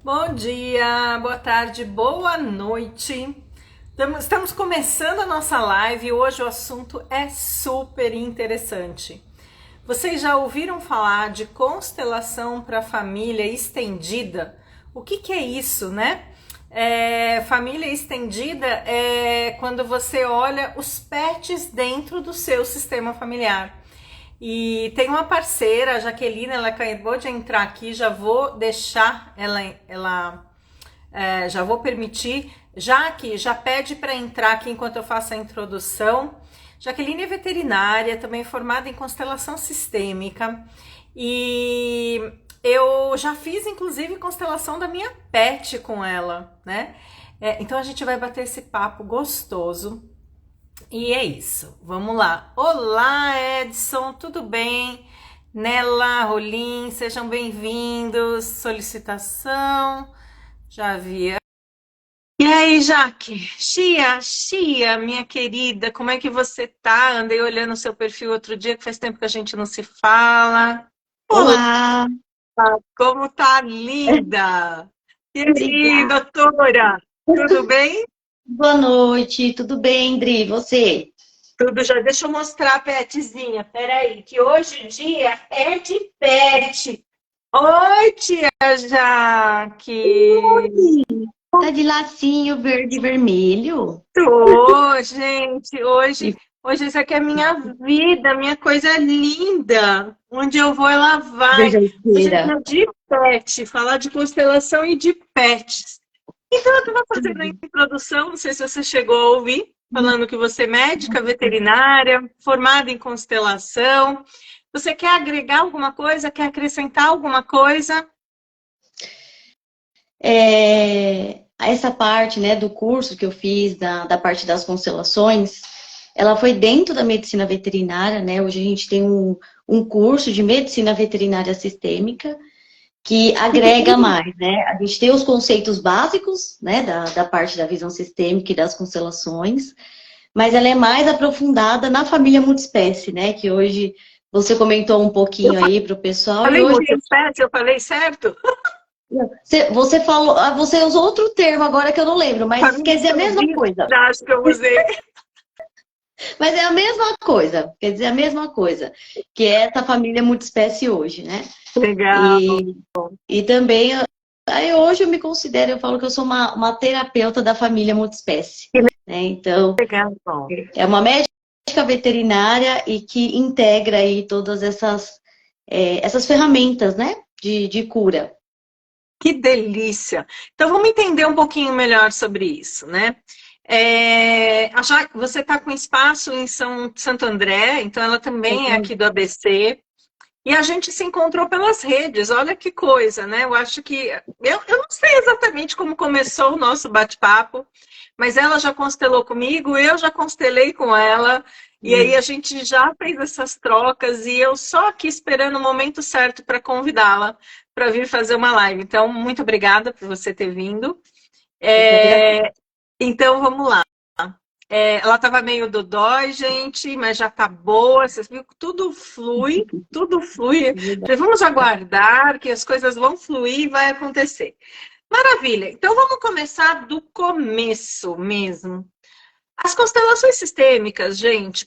Bom dia, boa tarde, boa noite. Estamos começando a nossa live e hoje o assunto é super interessante. Vocês já ouviram falar de constelação para família estendida? O que é isso, né? Família estendida é quando você olha os pets dentro do seu sistema familiar. E tem uma parceira, a Jaqueline, ela acabou de entrar aqui, já vou deixar já vou permitir, já pede para entrar aqui enquanto eu faço a introdução. Jaqueline é veterinária, também formada em constelação sistêmica, e eu já fiz inclusive constelação da minha pet com ela, né? Então a gente vai bater esse papo gostoso. E é isso, vamos lá. Olá, Edson, tudo bem? Nela, Rolim, sejam bem-vindos. Solicitação, já havia. E aí, Jaque? Chia, minha querida, como é que você tá? Andei olhando o seu perfil outro dia, que faz tempo que a gente não se fala. Olá, Olá, como tá linda! E aí, obrigada. doutora, tudo bem? Boa noite, tudo bem, Dri? E você? Tudo já. Deixa eu mostrar a petzinha. Peraí, que hoje o dia é de pet. Oi, tia Jaque. Oi, tá de lacinho verde e vermelho? Tô, gente. E Hoje isso aqui é minha vida, minha coisa linda. Onde eu vou, ela vai. Hoje é vejadeira. dia de pet, falar de constelação e de pets. Então, eu estava fazendo a introdução, não sei se você chegou a ouvir, falando que você é médica veterinária, formada em constelação. Você quer agregar alguma coisa? Quer acrescentar alguma coisa? Essa parte, né, do curso que eu fiz, da parte das constelações, ela foi dentro da medicina veterinária, né? Hoje a gente tem um curso de medicina veterinária sistêmica, que agrega mais, né? A gente tem os conceitos básicos, né, da parte da visão sistêmica e das constelações, mas ela é mais aprofundada na família multiespécie, né? Que hoje você comentou um Eu pouquinho aí para o pessoal, e falei hoje multiespécie, eu falei certo? você falou, você usou outro termo agora que eu não lembro, mas quer Família dizer a mesma extendida, coisa. acho que eu usei. Mas é a mesma coisa, quer dizer a mesma coisa, que é essa família multiespécie hoje, né? Legal. E também, aí hoje eu me considero, eu falo que eu sou uma terapeuta da família multiespécie, Que né? Então, legal. é uma médica veterinária e que integra aí todas essas ferramentas, né? De cura. Que delícia! Então vamos entender um pouquinho melhor sobre isso, né? Você está com espaço em Santo André, então ela também é aqui do ABC. E a gente se encontrou pelas redes, olha que coisa, né? Eu acho que. Eu não sei exatamente como começou o nosso bate-papo, mas ela já constelou comigo, eu já constelei com ela, e aí a gente já fez essas trocas, e eu só aqui esperando o momento certo para convidá-la para vir fazer uma live. Então, muito obrigada por você ter vindo. Eu que agradeço. É, então, vamos lá. Ela estava meio dodói, gente, mas já tá boa. Vocês viram que tudo flui, tudo flui. Falei, vamos aguardar que as coisas vão fluir e vai acontecer. Maravilha. Então vamos começar do começo mesmo. As constelações sistêmicas, gente,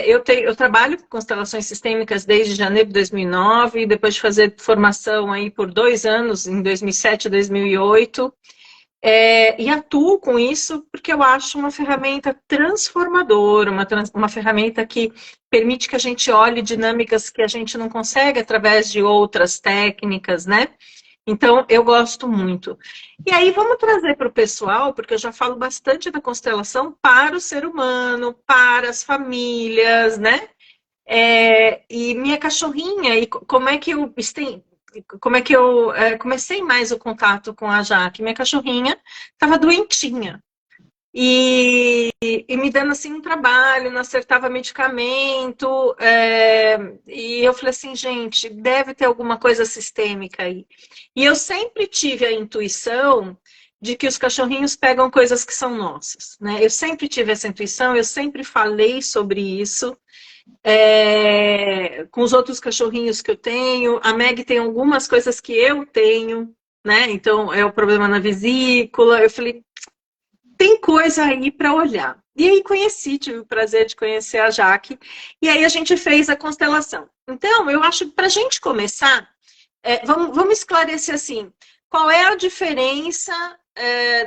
eu trabalho com constelações sistêmicas desde janeiro de 2009, depois de fazer formação aí por 2 anos, em 2007 e 2008. E atuo com isso porque eu acho uma ferramenta transformadora, uma ferramenta que permite que a gente olhe dinâmicas que a gente não consegue através de outras técnicas, né? Então, eu gosto muito. E aí, vamos trazer para o pessoal, porque eu já falo bastante da constelação para o ser humano, para as famílias, né? E minha cachorrinha, e como é que eu comecei mais o contato com a Jaque? Minha cachorrinha estava doentinha e me dando assim um trabalho, não acertava medicamento, e eu falei assim, gente, deve ter alguma coisa sistêmica aí. E eu sempre tive a intuição de que os cachorrinhos pegam coisas que são nossas, né? Eu sempre tive essa intuição, eu sempre falei sobre isso com os outros cachorrinhos que eu tenho. A Meg tem algumas coisas que eu tenho. né? Então, é o problema na vesícula. Eu falei, tem coisa aí para olhar. E aí tive o prazer de conhecer a Jaque, e aí a gente fez a constelação. Então, eu acho que para a gente começar, vamos esclarecer assim, qual é a diferença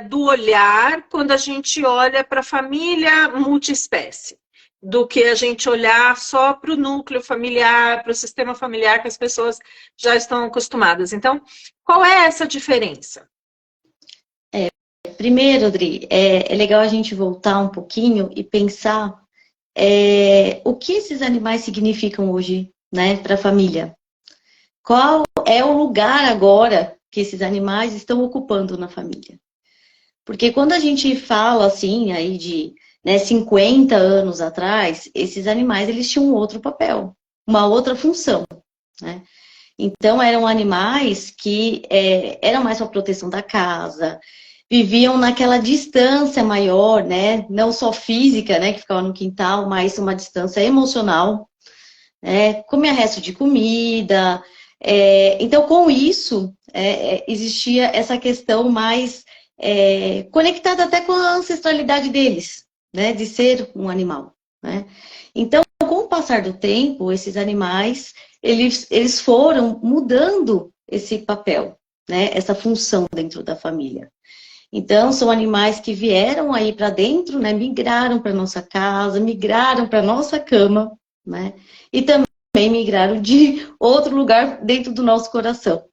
do olhar quando a gente olha para a família multiespécie, do que a gente olhar só para o núcleo familiar, para o sistema familiar que as pessoas já estão acostumadas. Então, qual é essa diferença? Primeiro, Adri, é legal a gente voltar um pouquinho e pensar o que esses animais significam hoje, né, para a família. Qual é o lugar agora que esses animais estão ocupando na família? Porque quando a gente fala assim, aí de 50 anos atrás, esses animais eles tinham um outro papel, uma outra função, né? Então eram animais que eram mais para proteção da casa, viviam naquela distância maior, né? Não só física, né, que ficava no quintal, mas uma distância emocional, comia resto de comida. Então, com isso, existia essa questão mais conectada até com a ancestralidade deles, né, de ser um animal, né? Então, com o passar do tempo, esses animais, eles foram mudando esse papel, né, essa função dentro da família. Então, são animais que vieram aí para dentro, né, migraram para nossa casa, migraram para nossa cama, né, e também migraram de outro lugar dentro do nosso coração.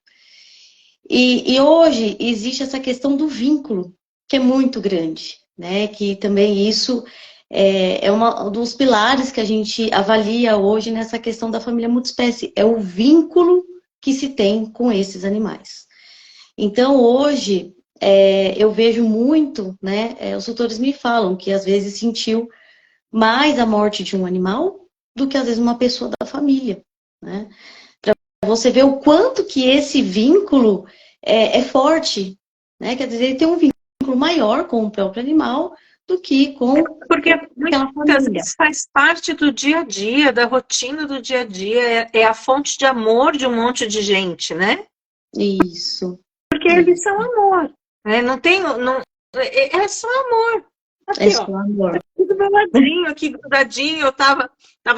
E hoje existe essa questão do vínculo, que é muito grande, né, que também isso é um dos pilares que a gente avalia hoje nessa questão da família multiespécie, é o vínculo que se tem com esses animais. Então, hoje, eu vejo muito, né, os tutores me falam que às vezes sentiu mais a morte de um animal do que às vezes uma pessoa da família, né? Para você ver o quanto que esse vínculo é forte, né? Quer dizer, ele tem um vínculo maior com o próprio animal do que com Porque aquela muitas família. vezes faz parte do dia a dia, da rotina do dia a dia, é a fonte de amor de um monte de gente, né? Isso. Porque eles são amor, né? Não tem, não, é só amor. É Aqui, ó, só amor. aqui do meu ladinho, aqui grudadinho, eu tava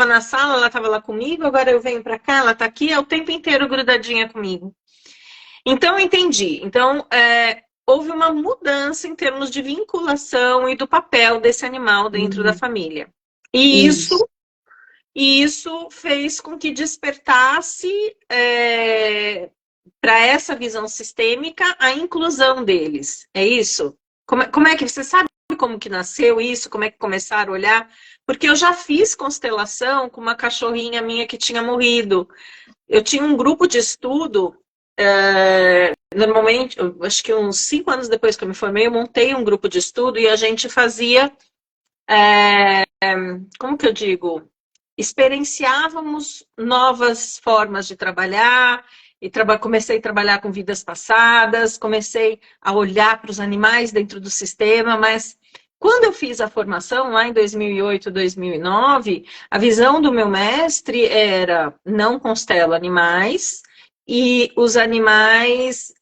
na sala, ela tava lá comigo, agora eu venho pra cá, ela tá aqui, é o tempo inteiro grudadinha comigo. Então, eu entendi. Então, houve uma mudança em termos de vinculação e do papel desse animal dentro da família. E isso, Isso. e isso fez com que despertasse para essa visão sistêmica a inclusão deles. É isso? Como é que você sabe como que nasceu isso? Como é que começaram a olhar? Porque eu já fiz constelação com uma cachorrinha minha que tinha morrido. Eu tinha um grupo de estudo. Normalmente, acho que uns 5 anos depois que eu me formei, eu montei um grupo de estudo e a gente fazia, como que eu digo? Experienciávamos novas formas de trabalhar, e comecei a trabalhar com vidas passadas, comecei a olhar para os animais dentro do sistema, mas quando eu fiz a formação, lá em 2008, 2009, a visão do meu mestre era não constela animais, e os animais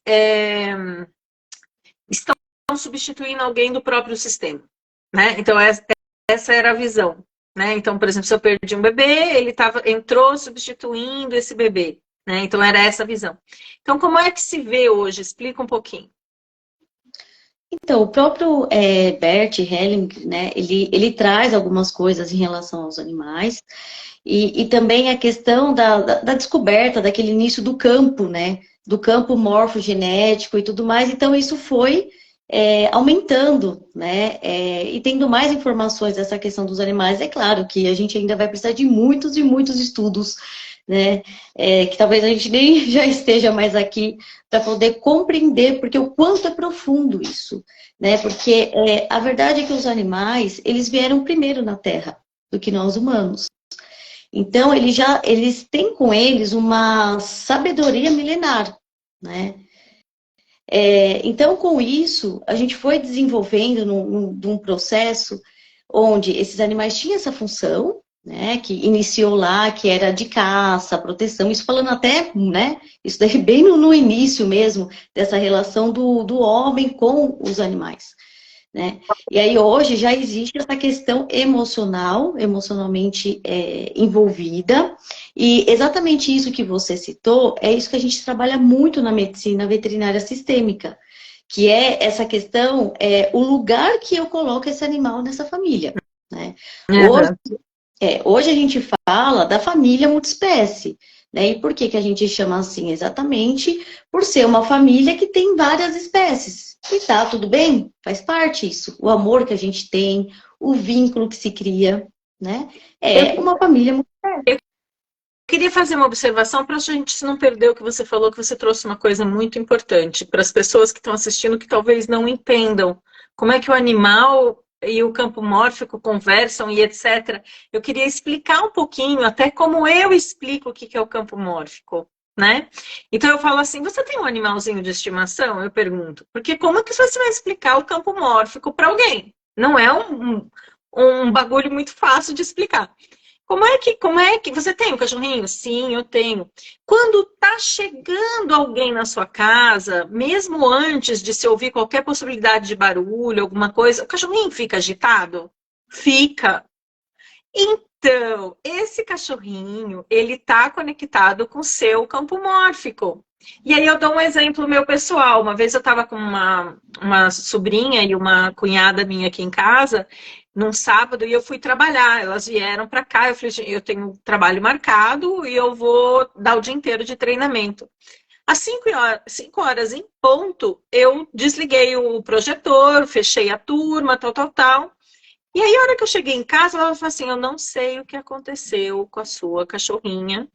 estão substituindo alguém do próprio sistema, né? Então, essa era a visão, né? Então, por exemplo, se eu perdi um bebê, ele entrou substituindo esse bebê, né? Então, era essa a visão. Então, como é que se vê hoje? Explica um pouquinho. Então, o próprio Bert Helling, né, ele traz algumas coisas em relação aos animais e também a questão da descoberta daquele início do campo, né, do campo morfogenético e tudo mais. Então, isso foi aumentando, né, e tendo mais informações dessa questão dos animais. É claro que a gente ainda vai precisar de muitos e muitos estudos, né, que talvez a gente nem já esteja mais aqui para poder compreender, porque o quanto é profundo isso, né? Porque a verdade é que os animais, eles vieram primeiro na Terra do que nós humanos. Então, eles têm com eles uma sabedoria milenar, né? Então, com isso, a gente foi desenvolvendo num processo onde esses animais tinham essa função, né, que iniciou lá, que era de caça, proteção, isso falando até, né, isso daí bem no início mesmo, dessa relação do homem com os animais, né? E aí hoje já existe essa questão emocional, emocionalmente envolvida, e exatamente isso que você citou, é isso que a gente trabalha muito na medicina veterinária sistêmica, que é essa questão, o lugar que eu coloco esse animal nessa família, né? Hoje, Uhum. hoje a gente fala da família multiespécie, né? E por que que a gente chama assim? Exatamente por ser uma família que tem várias espécies. E tá tudo bem, faz parte isso. O amor que a gente tem, o vínculo que se cria, né? É Eu uma família multiespécie. queria fazer uma observação para a gente não perder o que você falou, que você trouxe uma coisa muito importante para as pessoas que estão assistindo que talvez não entendam como é que o animal e o campo mórfico conversam e etc. Eu queria explicar um pouquinho, até como eu explico o que é o campo mórfico, né? Então eu falo assim, você tem um animalzinho de estimação? Eu pergunto. Porque como é que você vai explicar o campo mórfico para alguém? Não é um bagulho muito fácil de explicar. Como é que você tem um cachorrinho? Sim, eu tenho. Quando tá chegando alguém na sua casa, mesmo antes de se ouvir qualquer possibilidade de barulho, alguma coisa, o cachorrinho fica agitado? Fica. Então, esse cachorrinho, ele tá conectado com o seu campo mórfico. E aí eu dou um exemplo meu pessoal. Uma vez eu estava com uma sobrinha e uma cunhada minha aqui em casa, num sábado, e eu fui trabalhar. Elas vieram para cá, eu falei, "Gente, eu tenho um trabalho marcado e eu vou dar o dia inteiro de treinamento." Às 5 horas em ponto, eu desliguei o projetor, fechei a turma, tal, tal, tal. E aí, a hora que eu cheguei em casa, ela falou assim: eu não sei o que aconteceu com a sua cachorrinha.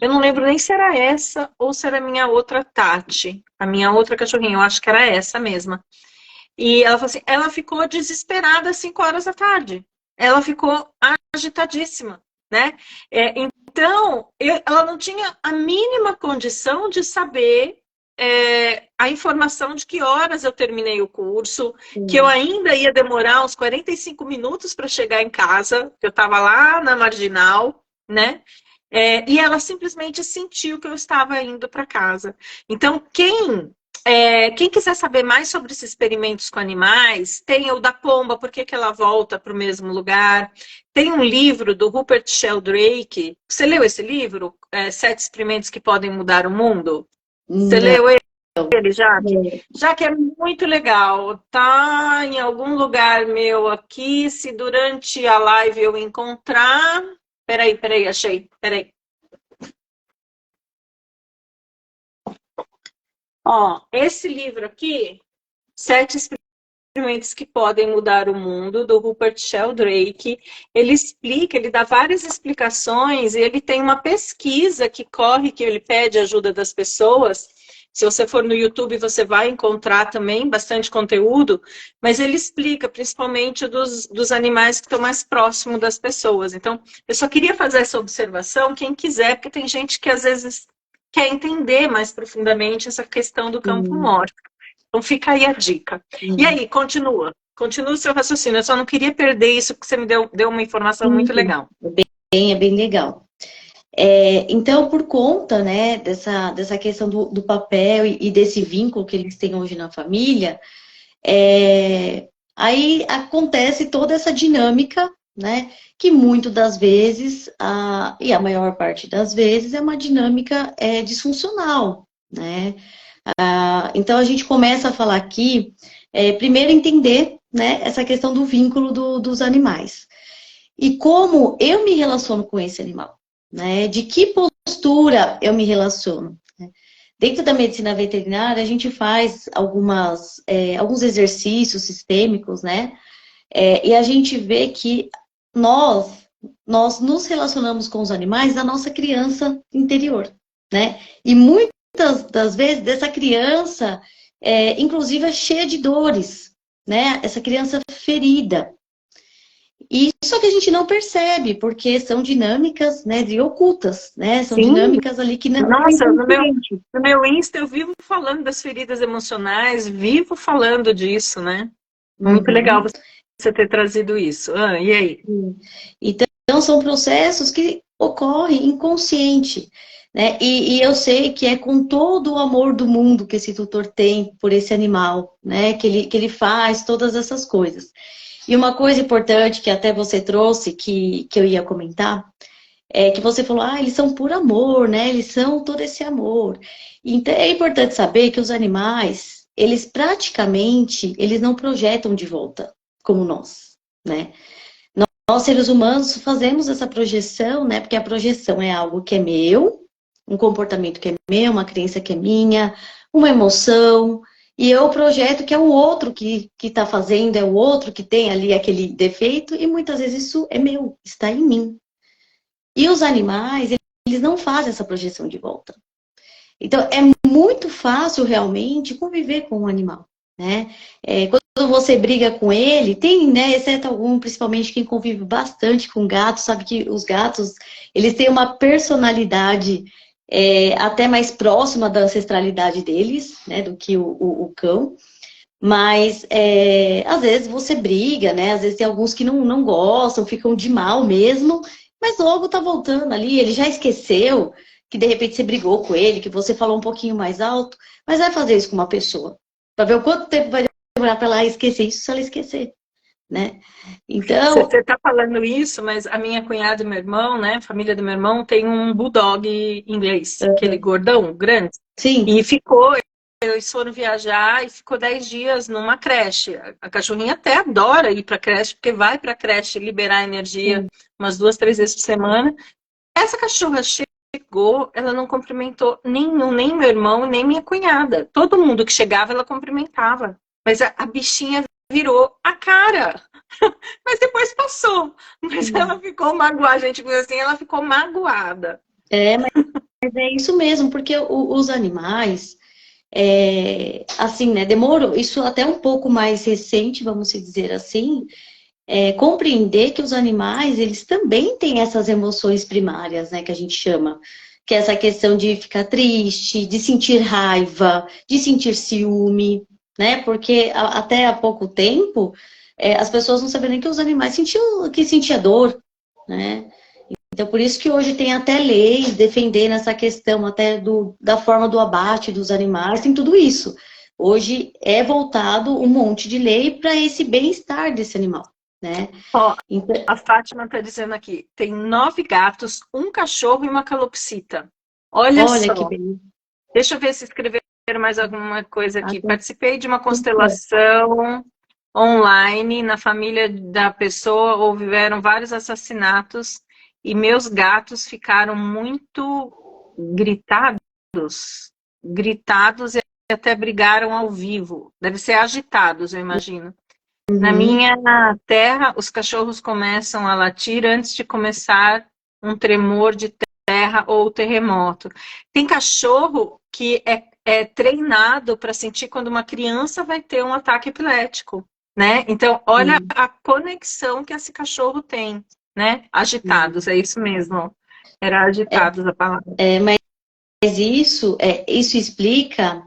Eu não lembro nem se era essa ou se era a minha outra Tati. A minha outra cachorrinha, eu acho que era essa mesma. E ela falou assim: ela ficou desesperada às 5 horas da tarde. Ela ficou agitadíssima, né? Então, ela não tinha a mínima condição de saber a informação de que horas eu terminei o curso, que eu Sim. ainda ia demorar uns 45 minutos para chegar em casa, que eu estava lá na Marginal, né? E ela simplesmente sentiu que eu estava indo para casa. Então, quem quiser saber mais sobre esses experimentos com animais, tem o da pomba, por que que ela volta para o mesmo lugar. Tem um livro do Rupert Sheldrake. Você leu esse livro? 7 experimentos que podem mudar o mundo? Você Não. leu ele, Jaque? Jaque é muito legal. Tá em algum lugar meu aqui. Se durante a live eu encontrar. Peraí, achei. Peraí. Ó, esse livro aqui, 7 experimentos que podem mudar o mundo, do Rupert Sheldrake, ele explica, ele dá várias explicações, e ele tem uma pesquisa que corre, que ele pede ajuda das pessoas. Se você for no YouTube, você vai encontrar também bastante conteúdo, mas ele explica principalmente dos animais que estão mais próximos das pessoas. Então, eu só queria fazer essa observação, quem quiser, porque tem gente que às vezes quer entender mais profundamente essa questão do campo Sim, mórfico. Então fica aí a dica. E sim, aí, continua. Continua o seu raciocínio. Eu só não queria perder isso, porque você me deu uma informação muito sim. legal. É bem legal. Então, por conta, né, dessa questão do papel e desse vínculo que eles têm hoje na família, aí acontece toda essa dinâmica, né, que muito das vezes, e a maior parte das vezes, é uma dinâmica disfuncional, né? Então, a gente começa a falar aqui, primeiro entender, né, essa questão do vínculo dos animais. E como eu me relaciono com esse animal, né? De que postura eu me relaciono? Né? Dentro da medicina veterinária, a gente faz alguns exercícios sistêmicos, né? E a gente vê que nós nos relacionamos com os animais da nossa criança interior, né? E muitas das vezes dessa criança, inclusive, é cheia de dores, né? Essa criança ferida. E só que a gente não percebe, porque são dinâmicas, né, ocultas, né? São Sim, dinâmicas ali que não é nossa, no meu, inconsciente. no meu Insta eu vivo falando das feridas emocionais, vivo falando disso, né? Muito legal Uhum. você ter trazido isso. E aí? Então, Então, são processos que ocorrem inconsciente, né? E eu sei que é com todo o amor do mundo que esse tutor tem por esse animal, né? Que ele faz todas essas coisas. E uma coisa importante que até você trouxe, que eu ia comentar, é que você falou, eles são por amor, né? Eles são todo esse amor. Então, é importante saber que os animais, eles praticamente, eles não projetam de volta, como nós, né? Nós, seres humanos, fazemos essa projeção, né? Porque a projeção é algo que é meu, um comportamento que é meu, uma crença que é minha, uma emoção, e eu projeto que é o outro que está fazendo, é o outro que tem ali aquele defeito, e muitas vezes isso é meu, está em mim. E os animais, eles não fazem essa projeção de volta. Então, é muito fácil realmente conviver com um animal, né? Quando você briga com ele, tem, né, exceto algum, principalmente quem convive bastante com gatos, sabe que os gatos, eles têm uma personalidade até mais próxima da ancestralidade deles, né, do que o cão. Mas, às vezes você briga, né? Às vezes tem alguns que não gostam, ficam de mal mesmo, mas logo tá voltando ali, ele já esqueceu que de repente você brigou com ele, que você falou um pouquinho mais alto, mas vai fazer isso com uma pessoa, para ver o quanto tempo vai demorar para ela esquecer isso, se ela esquecer, né? Você Então, está falando isso, mas a minha cunhada e meu irmão, né, a família do meu irmão, tem um bulldog inglês, aquele gordão, grande, sim, e ficou, eles foram viajar e ficou 10 dias numa creche. A cachorrinha até adora ir para a creche, porque vai para a creche liberar energia sim. umas 2, 3 vezes por semana. Essa cachorra chegou, ela não cumprimentou nem meu irmão, nem minha cunhada. Todo mundo que chegava, ela cumprimentava. Mas a bichinha virou a cara. Mas depois passou. Mas ela ficou magoada, a gente viu assim, ela ficou magoada. Mas é isso mesmo, porque os animais, assim, né, demorou, isso até um pouco mais recente, vamos dizer assim, compreender que os animais, eles também têm essas emoções primárias, né, que a gente chama, que é essa questão de ficar triste, de sentir raiva, de sentir ciúme, né, porque até há pouco tempo, as pessoas não sabiam nem que os animais sentiam dor, né. Então, por isso que hoje tem até leis defendendo essa questão até da forma do abate dos animais, tem tudo isso. Hoje é voltado um monte de lei para esse bem-estar desse animal, né? Ó, Então, a Fátima está dizendo aqui, tem 9 gatos, um cachorro e uma calopsita. Olha olha que só. bem. Deixa eu ver se escreveram mais alguma coisa aqui. Atenção. Participei de uma constelação online na família da pessoa, houveram vários assassinatos e meus gatos ficaram muito gritados e até brigaram ao vivo. Deve ser agitados, eu imagino. Na Uhum. minha terra, os cachorros começam a latir antes de começar um tremor de terra ou terremoto. Tem cachorro que é treinado para sentir quando uma criança vai ter um ataque epilético, né? Então, olha Sim, a conexão que esse cachorro tem, né? sim. Agitados, é isso mesmo. Era agitados a palavra. Mas isso explica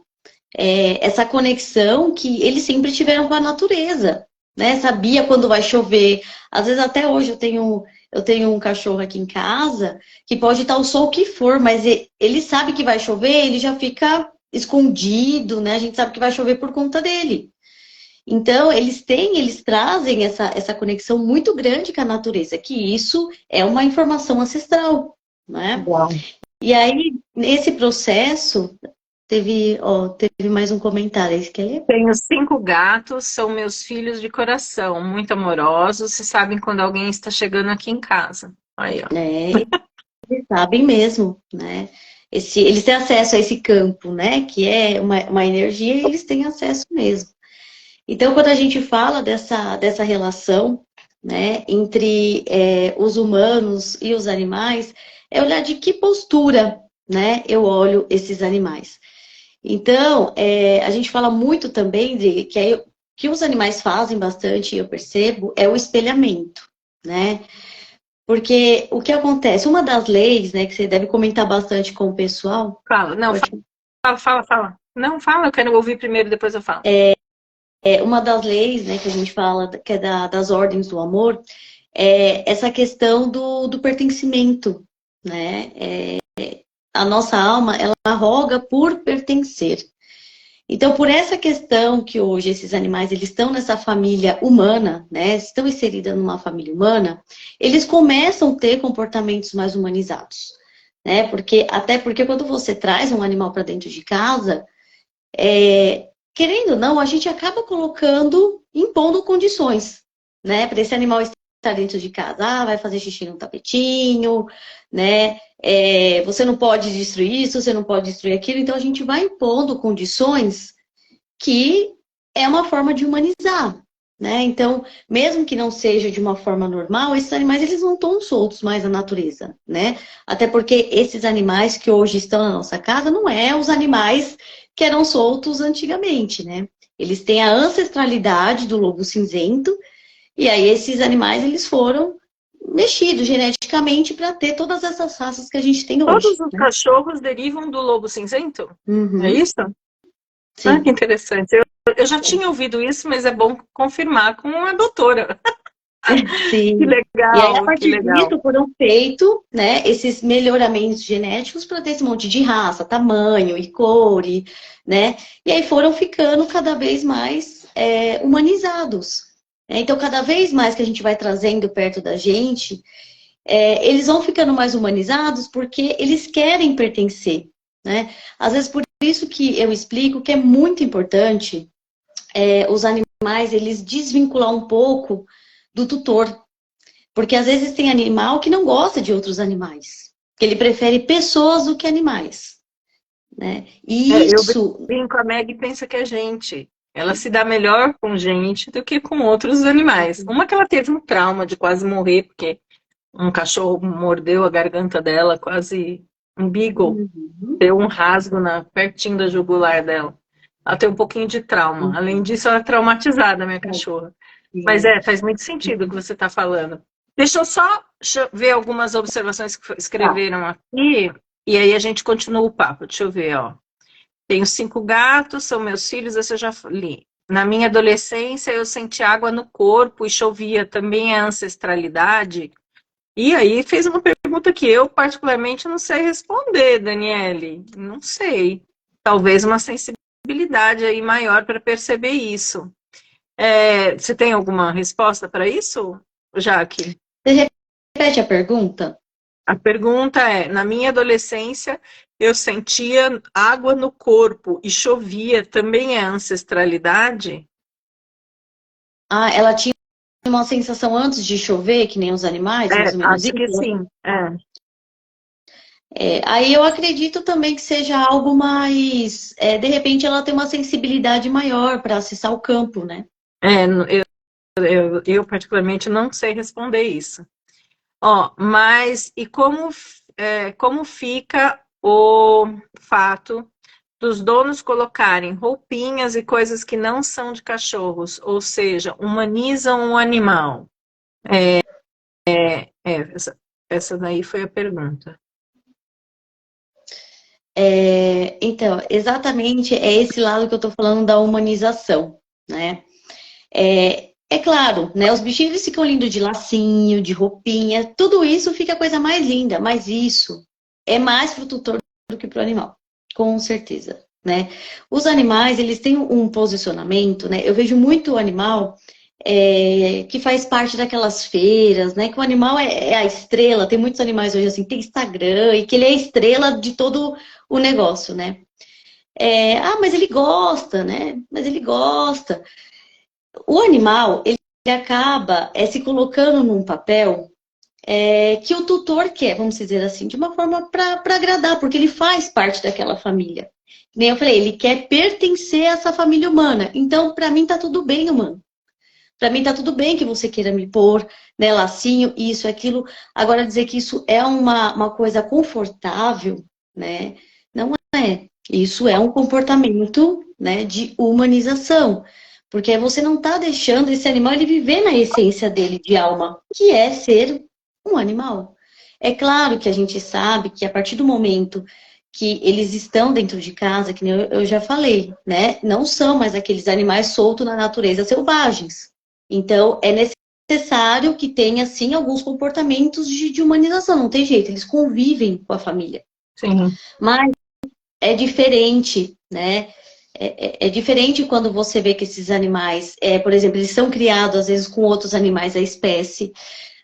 essa conexão que eles sempre tiveram com a natureza, né? Sabia quando vai chover. Às vezes até hoje eu tenho um cachorro aqui em casa que pode estar o sol que for, mas ele sabe que vai chover, ele já fica escondido, né? A gente sabe que vai chover por conta dele. Então, eles trazem essa conexão muito grande com a natureza, que isso é uma informação ancestral, né? Uau. E aí, nesse processo, teve mais um comentário, aí você quer ler? Tenho 5 gatos, são meus filhos de coração, muito amorosos, se sabem quando alguém está chegando aqui em casa. Aí, ó. Eles sabem mesmo, né? Eles têm acesso a esse campo, né? Que é uma energia e eles têm acesso mesmo. Então, quando a gente fala dessa relação, né, entre os humanos e os animais, é olhar de que postura, né, eu olho esses animais. Então, a gente fala muito também de que os animais fazem bastante, eu percebo, é o espelhamento, né? Porque o que acontece, uma das leis, né, que você deve comentar bastante com o pessoal, Fala, não, pode- fala. Não, fala, eu quero ouvir primeiro, depois eu falo. uma das leis, né, que a gente fala, que é das ordens do amor, é essa questão do pertencimento, né? A nossa alma, ela roga por pertencer. Então, por essa questão que hoje esses animais, eles estão nessa família humana, né? Estão inseridos numa família humana, eles começam a ter comportamentos mais humanizados, né? Até porque quando você traz um animal para dentro de casa, querendo ou não, a gente acaba impondo condições, né? Para esse animal estar dentro de casa. Ah, vai fazer xixi no tapetinho, né? Você não pode destruir isso, você não pode destruir aquilo. Então, a gente vai impondo condições que é uma forma de humanizar, né? Então, mesmo que não seja de uma forma normal, esses animais, eles não estão soltos mais na natureza, né? Até porque esses animais que hoje estão na nossa casa não é os animais que eram soltos antigamente, né? Eles têm a ancestralidade do lobo cinzento, e aí esses animais, eles foram mexidos geneticamente para ter todas essas raças que a gente tem hoje. Todos os cachorros derivam do lobo cinzento? Uhum. É isso? Sim. Ah, que interessante. Eu já tinha ouvido isso, mas é bom confirmar com uma doutora. Sim. Que legal, E aí, a partir que legal. disso, foram feitos, né, esses melhoramentos genéticos para ter esse monte de raça, tamanho e cor, né? E aí foram ficando cada vez mais humanizados. Então, cada vez mais que a gente vai trazendo perto da gente, eles vão ficando mais humanizados porque eles querem pertencer, né? Às vezes, por isso que eu explico que é muito importante os animais, eles desvincular um pouco do tutor. Porque às vezes tem animal que não gosta de outros animais. Que ele prefere pessoas do que animais. Né? E isso... Eu brinco, a Meg pensa que é gente. Ela se dá melhor com gente do que com outros animais. Uma que ela teve um trauma de quase morrer, porque um cachorro mordeu a garganta dela, quase um beagle. Deu um rasgo pertinho da jugular dela. Ela tem um pouquinho de trauma. Além disso, ela é traumatizada, minha cachorra. Mas faz muito sentido o que você está falando. Deixa eu só ver algumas observações que escreveram aqui, e aí a gente continua o papo. Deixa eu ver, ó. Tenho 5 gatos, são meus filhos, essa eu já li. Na minha adolescência, eu senti água no corpo e chovia. Também é ancestralidade? E aí fez uma pergunta que eu particularmente não sei responder, Daniele. Não sei. Talvez uma sensibilidade aí maior para perceber isso. Você tem alguma resposta para isso, Jaque? Você repete a pergunta? A pergunta é, na minha adolescência, eu sentia água no corpo e chovia. Também é ancestralidade? Ah, ela tinha uma sensação antes de chover, que nem os animais, mais ou menos Acho que isso? sim. Aí eu acredito também que seja algo mais... de repente ela tem uma sensibilidade maior para acessar o campo, né? Eu particularmente não sei responder isso. Ó, mas e como fica o fato dos donos colocarem roupinhas e coisas que não são de cachorros, ou seja, humanizam o animal? Essa daí foi a pergunta. Então, exatamente é esse lado que eu tô falando da humanização, né? Claro, né? Os bichinhos eles ficam lindos de lacinho, de roupinha, tudo isso fica a coisa mais linda, mas isso é mais pro tutor do que pro animal, com certeza, né? Os animais, eles têm um posicionamento, né? Eu vejo muito animal que faz parte daquelas feiras, né? Que o animal é a estrela, tem muitos animais hoje assim, tem Instagram, e que ele é a estrela de todo o negócio, né? Mas ele gosta, né? Mas ele gosta. O animal, ele acaba se colocando num papel que o tutor quer, vamos dizer assim, de uma forma para agradar, porque ele faz parte daquela família. Nem eu falei, ele quer pertencer a essa família humana. Então, para mim, tá tudo bem, humano. Para mim, tá tudo bem que você queira me pôr, né, lacinho, isso, aquilo. Agora, dizer que isso é uma coisa confortável, né? Não é. Isso é um comportamento, né, de humanização. Porque você não está deixando esse animal ele viver na essência dele de alma, que é ser um animal. É claro que a gente sabe que a partir do momento que eles estão dentro de casa, que nem eu já falei, né? Não são mais aqueles animais soltos na natureza selvagens. Então, é necessário que tenha, sim, alguns comportamentos de humanização, não tem jeito, eles convivem com a família. Sim. Mas é diferente, né? É diferente quando você vê que esses animais, por exemplo, eles são criados às vezes com outros animais da espécie.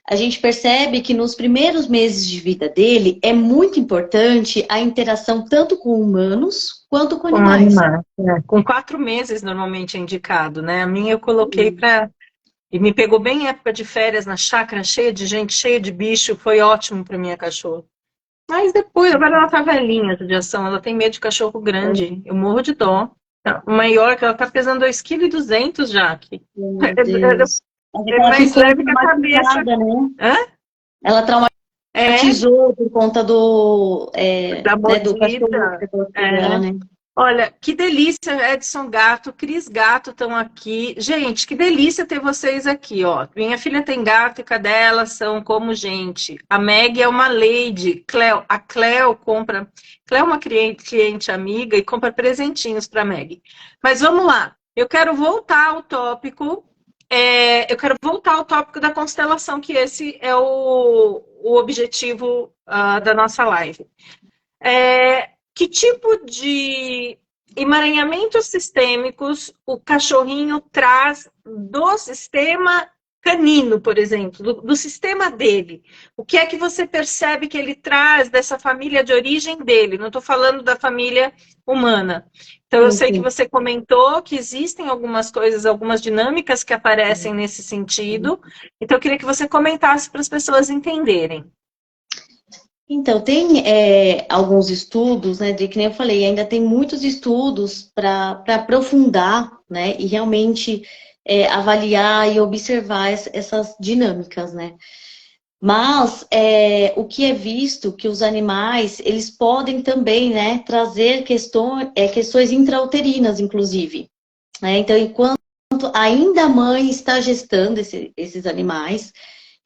A gente percebe que nos primeiros meses de vida dele é muito importante a interação tanto com humanos quanto com Com animais. animais. Com 4 meses normalmente é indicado, né? A minha eu coloquei para... E me pegou bem em época de férias na chácara, cheia de gente, cheia de bicho, foi ótimo para minha cachorra. Mas depois, agora ela tá velhinha de ação, ela tem medo de cachorro grande, eu morro de dó. O maior, que ela tá pesando 2,2 kg já aqui. Meu Deus. É Ela mais ficou leve que a cabeça. traumatizada, né? Hã? Ela É, traumatizou por conta da né, do cachorro mordida. que aconteceu dela, É. né? Olha, que delícia, Edson Gato, Cris Gato estão aqui. Gente, que delícia ter vocês aqui, ó. Minha filha tem gato e cadela são como gente. A Meg é uma lady. A Cleo compra... Cleo é uma cliente amiga e compra presentinhos para Meg. Mas vamos lá. Eu quero voltar ao tópico. Eu quero voltar ao tópico da constelação, que esse é o objetivo da nossa live. Que tipo de emaranhamentos sistêmicos o cachorrinho traz do sistema canino, por exemplo, do sistema dele? O que é que você percebe que ele traz dessa família de origem dele? Não estou falando da família humana. Então, eu sei que Sim. você comentou que existem algumas coisas, algumas dinâmicas que aparecem nesse sentido. Então, eu queria que você comentasse para as pessoas entenderem. Então, tem alguns estudos, né, de que nem eu falei, ainda tem muitos estudos para aprofundar, né, e realmente avaliar e observar essas dinâmicas, né. Mas o que é visto que os animais, eles podem também, né, trazer questões intrauterinas, inclusive. Né? Então, enquanto ainda a mãe está gestando esses animais,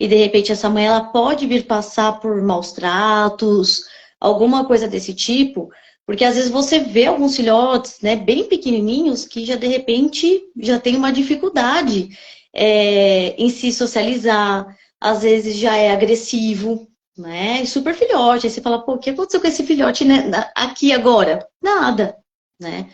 e de repente essa mãe ela pode vir passar por maus tratos, alguma coisa desse tipo, porque às vezes você vê alguns filhotes, né, bem pequenininhos, que já de repente já tem uma dificuldade em se socializar, às vezes já é agressivo, né, super filhote, aí você fala, pô, o que aconteceu com esse filhote, né, aqui agora? Nada, né?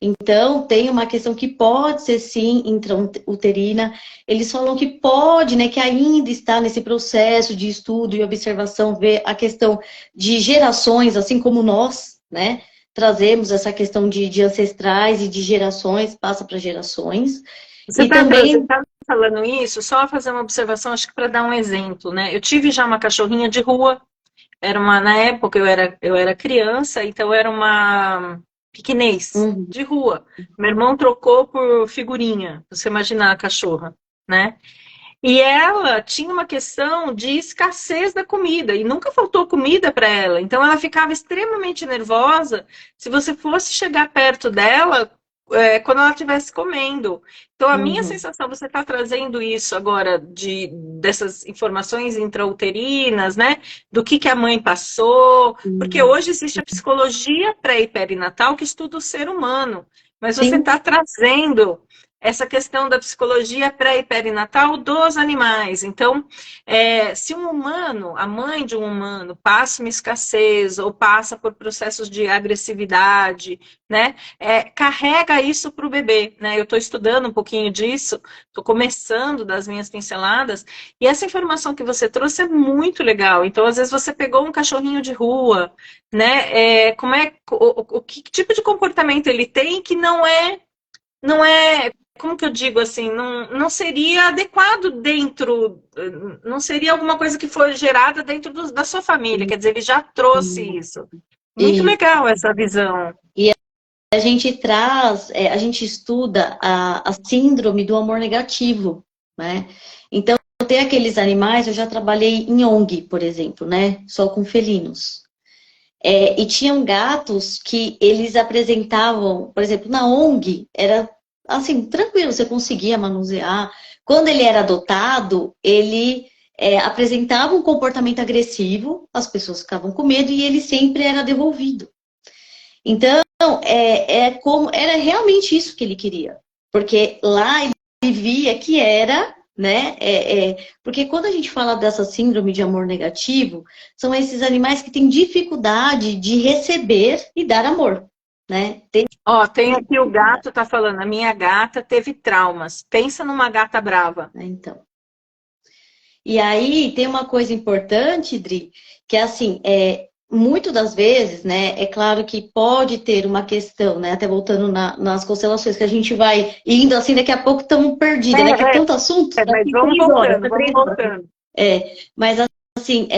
Então, tem uma questão que pode ser, sim, intrauterina. Eles falam que pode, né, que ainda está nesse processo de estudo e observação, ver a questão de gerações, assim como nós, né, trazemos essa questão de ancestrais e de gerações, passa para gerações. Você E também... tá falando isso, só fazer uma observação, acho que para dar um exemplo, né? Eu tive já uma cachorrinha de rua, na época eu era criança, então era uma piquinês Uhum. de rua. Meu irmão trocou por figurinha, você imaginar a cachorra, né? E ela tinha uma questão de escassez da comida, e nunca faltou comida para ela. Então ela ficava extremamente nervosa se você fosse chegar perto dela quando ela estivesse comendo. Então a minha Uhum. sensação, você está trazendo isso agora dessas informações intrauterinas, né? Do que a mãe passou, porque Uhum. hoje existe a psicologia pré e perinatal que estuda o ser humano, mas você Sim. está trazendo essa questão da psicologia pré e perinatal dos animais. Então, se um humano, a mãe de um humano, passa uma escassez ou passa por processos de agressividade, né, carrega isso para o bebê. Né? Eu estou estudando um pouquinho disso, estou começando das minhas pinceladas, e essa informação que você trouxe é muito legal. Então, às vezes, você pegou um cachorrinho de rua, né? Que tipo de comportamento ele tem que não é, como que eu digo assim, não seria adequado dentro, não seria alguma coisa que foi gerada dentro da sua família, quer dizer, ele já trouxe isso. Muito E legal essa visão. a gente a gente estuda a síndrome do amor negativo, né? Então, tem aqueles animais, eu já trabalhei em ONG, por exemplo, né? Só com felinos. E tinham gatos que eles apresentavam, por exemplo, na ONG, era assim, tranquilo, você conseguia manusear. Quando ele era adotado, ele apresentava um comportamento agressivo, as pessoas ficavam com medo e ele sempre era devolvido. Então, era realmente isso que ele queria. Porque lá ele via que era, né? Porque quando a gente fala dessa síndrome de amor negativo, são esses animais que têm dificuldade de receber e dar amor, né? Ó, tem aqui o gato tá falando, a minha gata teve traumas. Pensa numa gata brava. Então. E aí tem uma coisa importante, Dri, que é assim, muito das vezes, né, é claro que pode ter uma questão, né, até voltando nas constelações, que a gente vai indo assim, daqui a pouco estamos perdidas, né, que é tanto assunto, mas daqui vamos 3 horas, voltando, vamos 3 horas. voltando. Mas assim,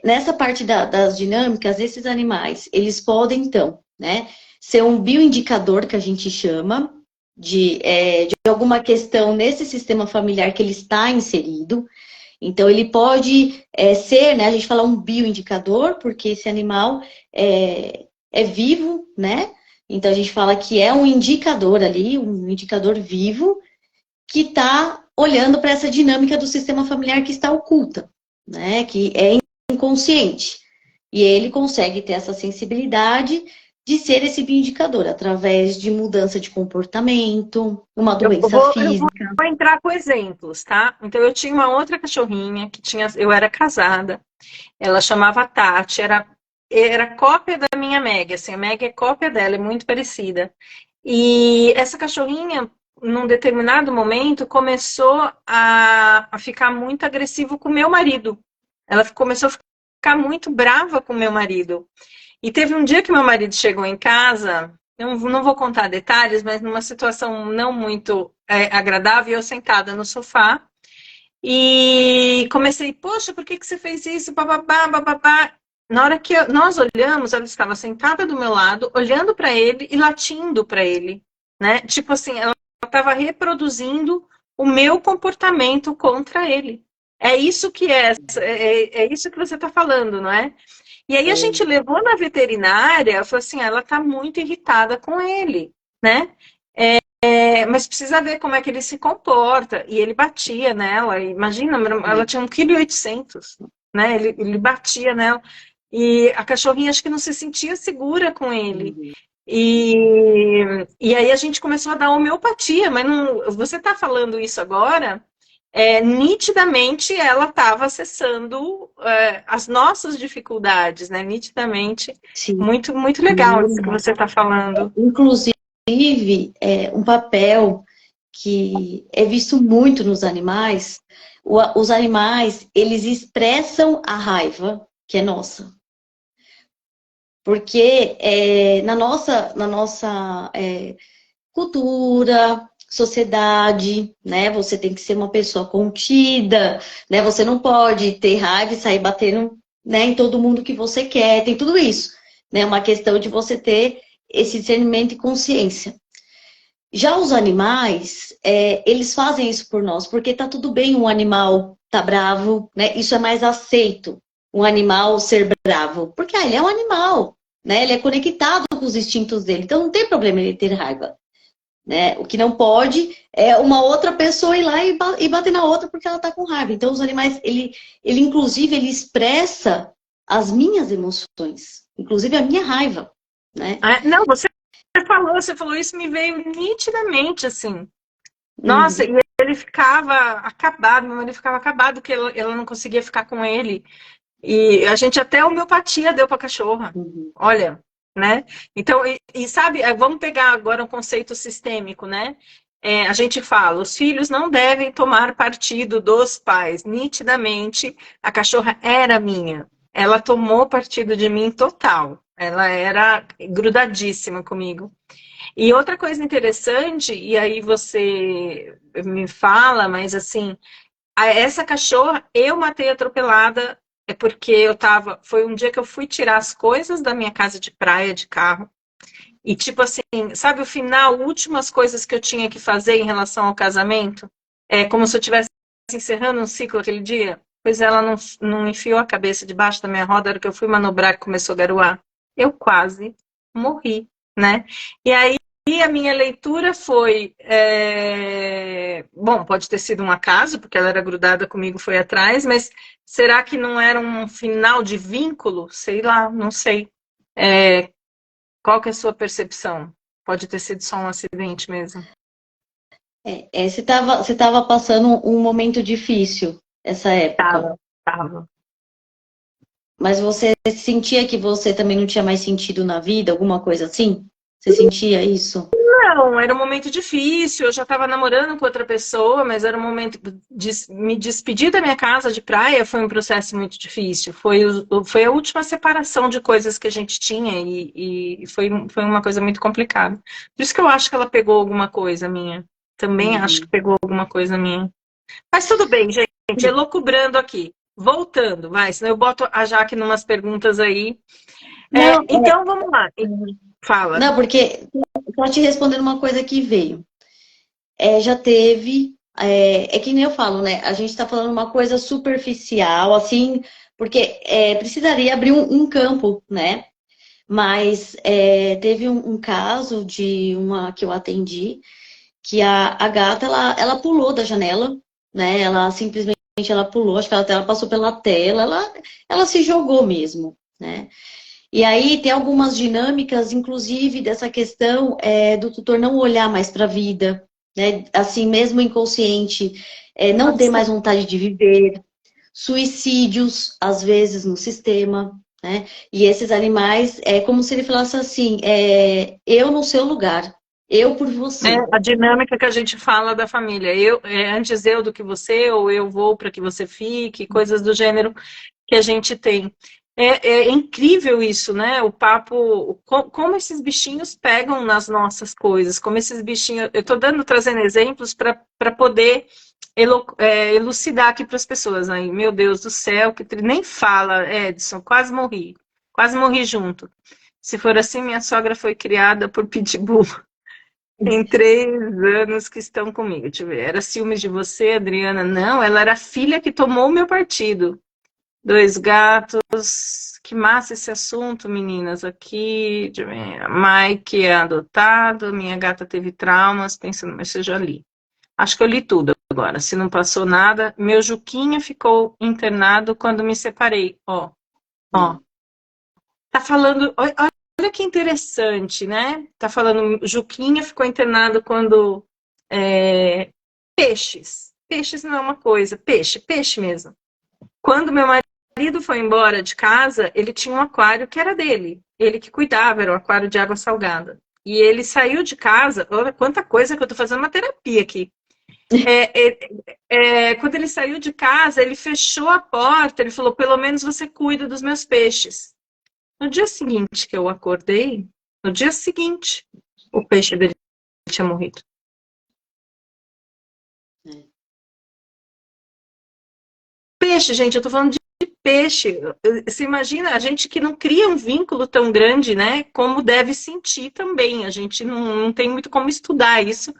nessa parte das dinâmicas, esses animais, eles podem, então, né, ser um bioindicador que a gente chama de alguma questão nesse sistema familiar que ele está inserido. Então, ele pode ser, né, a gente fala um bioindicador, porque esse animal é vivo, né? Então, a gente fala que é um indicador ali, um indicador vivo, que está olhando para essa dinâmica do sistema familiar que está oculta, né? Que é inconsciente. E ele consegue ter essa sensibilidade de ser esse bioindicador, através de mudança de comportamento, uma doença física. Eu vou entrar com exemplos, tá? Então, eu tinha uma outra cachorrinha, eu era casada, ela chamava Tati, era cópia da minha Meg, assim, a Meg é cópia dela, é muito parecida. E essa cachorrinha, num determinado momento, começou a ficar muito agressivo com o meu marido. Ela começou a ficar muito brava com o meu marido. E teve um dia que meu marido chegou em casa, eu não vou contar detalhes, mas numa situação não muito agradável, eu sentada no sofá, e comecei, poxa, por que você fez isso? Bababá, bababá. Na hora que nós olhamos, ela estava sentada do meu lado, olhando para ele e latindo para ele, né? Tipo assim, ela estava reproduzindo o meu comportamento contra ele. É isso que é isso que você está falando, não é? E aí a gente levou na veterinária, falou assim, ela está muito irritada com ele, né? Mas precisa ver como é que ele se comporta. E ele batia nela. Imagina, ela tinha 1,8 kg, né? Ele batia nela. E a cachorrinha acho que não se sentia segura com ele. E aí a gente começou a dar homeopatia, mas não, você está falando isso agora, nitidamente ela estava acessando as nossas dificuldades, né? Nitidamente. Sim. Muito, muito legal isso que você está falando. Inclusive, um papel que é visto muito nos animais, os animais, eles expressam a raiva que é nossa. Porque na nossa cultura, sociedade, né, você tem que ser uma pessoa contida, né, você não pode ter raiva e sair batendo, né, em todo mundo que você quer, tem tudo isso, né, uma questão de você ter esse discernimento e consciência. Já os animais, eles fazem isso por nós, porque tá tudo bem um animal tá bravo, né? Isso é mais aceito, um animal ser bravo, porque ele é um animal, né? Ele é conectado com os instintos dele, então não tem problema ele ter raiva, né? O que não pode é uma outra pessoa ir lá e bater na outra porque ela tá com raiva. Então os animais, ele inclusive, ele expressa as minhas emoções, inclusive a minha raiva, né? Não, você falou isso, me veio nitidamente, assim. Nossa, e ele ficava acabado, meu marido ficava acabado, que ela não conseguia ficar com ele. E a gente até homeopatia deu pra cachorra. Olha, né? Então, sabe, vamos pegar agora um conceito sistêmico, né? A gente fala, os filhos não devem tomar partido dos pais. Nitidamente, a cachorra era minha. Ela tomou partido de mim total. Ela era grudadíssima comigo. E outra coisa interessante, e aí você me fala, mas assim, essa cachorra eu matei atropelada, porque foi um dia que eu fui tirar as coisas da minha casa de praia de carro, e tipo assim, sabe o final, últimas coisas que eu tinha que fazer em relação ao casamento? É como se eu estivesse encerrando um ciclo aquele dia. Pois ela não enfiou a cabeça debaixo da minha roda, era que eu fui manobrar que começou a garoar. Eu quase morri, né? E aí a minha leitura foi, bom, pode ter sido um acaso, porque ela era grudada comigo, foi atrás, mas será que não era um final de vínculo? Sei lá, não sei. Qual que é a sua percepção? Pode ter sido só um acidente mesmo. Você tava passando um momento difícil essa época. Tava. Mas você sentia que você também não tinha mais sentido na vida, alguma coisa assim? Você sentia isso? Não, era um momento difícil. Eu já estava namorando com outra pessoa, mas era um momento de me despedir da minha casa de praia. Foi um processo muito difícil. Foi a última separação de coisas que a gente tinha e foi uma coisa muito complicada. Por isso que eu acho que ela pegou alguma coisa minha. Também acho que Uhum. pegou alguma coisa minha. Mas tudo bem, gente. Elocubrando aqui. Voltando, vai, senão eu boto a Jaque numas perguntas aí. Não, Então, vamos lá. Fala. não, porque só te respondendo uma coisa que veio. Já teve, é que nem eu falo, né? A gente está falando uma coisa superficial, assim, porque precisaria abrir um campo, né? Mas teve um caso de uma que eu atendi, que a gata, ela pulou da janela, né? Ela simplesmente ela pulou, acho que ela passou pela tela, ela se jogou mesmo, né? E aí tem algumas dinâmicas, inclusive dessa questão do tutor não olhar mais para a vida, né? Assim, mesmo inconsciente, não ter Nossa. mais vontade de viver, suicídios, às vezes, no sistema, né? E esses animais, é como se ele falasse assim, eu no seu lugar, eu por você. A dinâmica que a gente fala da família. Antes eu do que você, ou eu vou para que você fique, coisas do gênero que a gente tem. É incrível isso, né? O papo, como esses bichinhos pegam nas nossas coisas, como esses bichinhos. Eu estou trazendo exemplos para poder elucidar aqui para as pessoas. Aí, meu Deus do céu, nem fala, Edson, quase morri junto. Se for assim, minha sogra foi criada por pitbull. Tem 3 anos que estão comigo. Deixa eu ver. Era ciúmes de você, Adriana? Não, ela era a filha que tomou o meu partido. 2 gatos. Que massa esse assunto, meninas. Aqui, deixa eu ver. Mike é adotado. Minha gata teve traumas. Pensando, mas eu já li. Acho que eu li tudo agora. Se não passou nada. Meu Juquinha ficou internado quando me separei. Ó. Tá falando. Olha que interessante, né? Tá falando, Juquinha ficou internado quando. Peixes. Peixes não é uma coisa. Peixe mesmo. Quando meu marido foi embora de casa, ele tinha um aquário que era dele. Ele que cuidava, era um aquário de água salgada. E ele saiu de casa. Olha quanta coisa que eu tô fazendo uma terapia aqui. Quando ele saiu de casa, ele fechou a porta. Ele falou: pelo menos você cuida dos meus peixes. No dia seguinte que eu acordei, no dia seguinte, o peixe dele tinha morrido. Peixe, gente, eu tô falando de peixe. Você imagina, a gente que não cria um vínculo tão grande, né? Como deve sentir também. A gente não tem muito como estudar isso,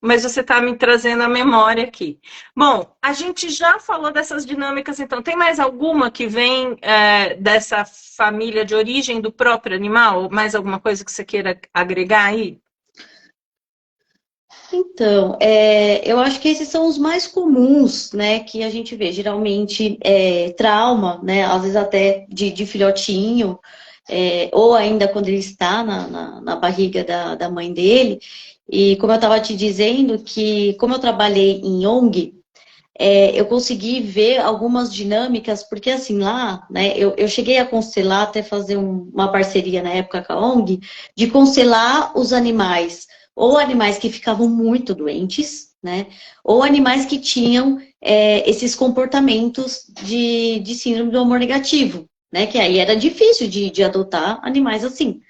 mas você está me trazendo a memória aqui. Bom, a gente já falou dessas dinâmicas, então. Tem mais alguma que vem dessa família de origem do próprio animal? Mais alguma coisa que você queira agregar aí? Então, eu acho que esses são os mais comuns, né, que a gente vê. Geralmente, trauma, né, às vezes até de filhotinho, ou ainda quando ele está na barriga da mãe dele. E como eu estava te dizendo, que como eu trabalhei em ONG, eu consegui ver algumas dinâmicas, porque assim, lá, né, eu cheguei a constelar, até fazer uma parceria na época com a ONG, de constelar os animais, ou animais que ficavam muito doentes, né, ou animais que tinham esses comportamentos de síndrome do humor negativo, né, que aí era difícil de adotar animais assim.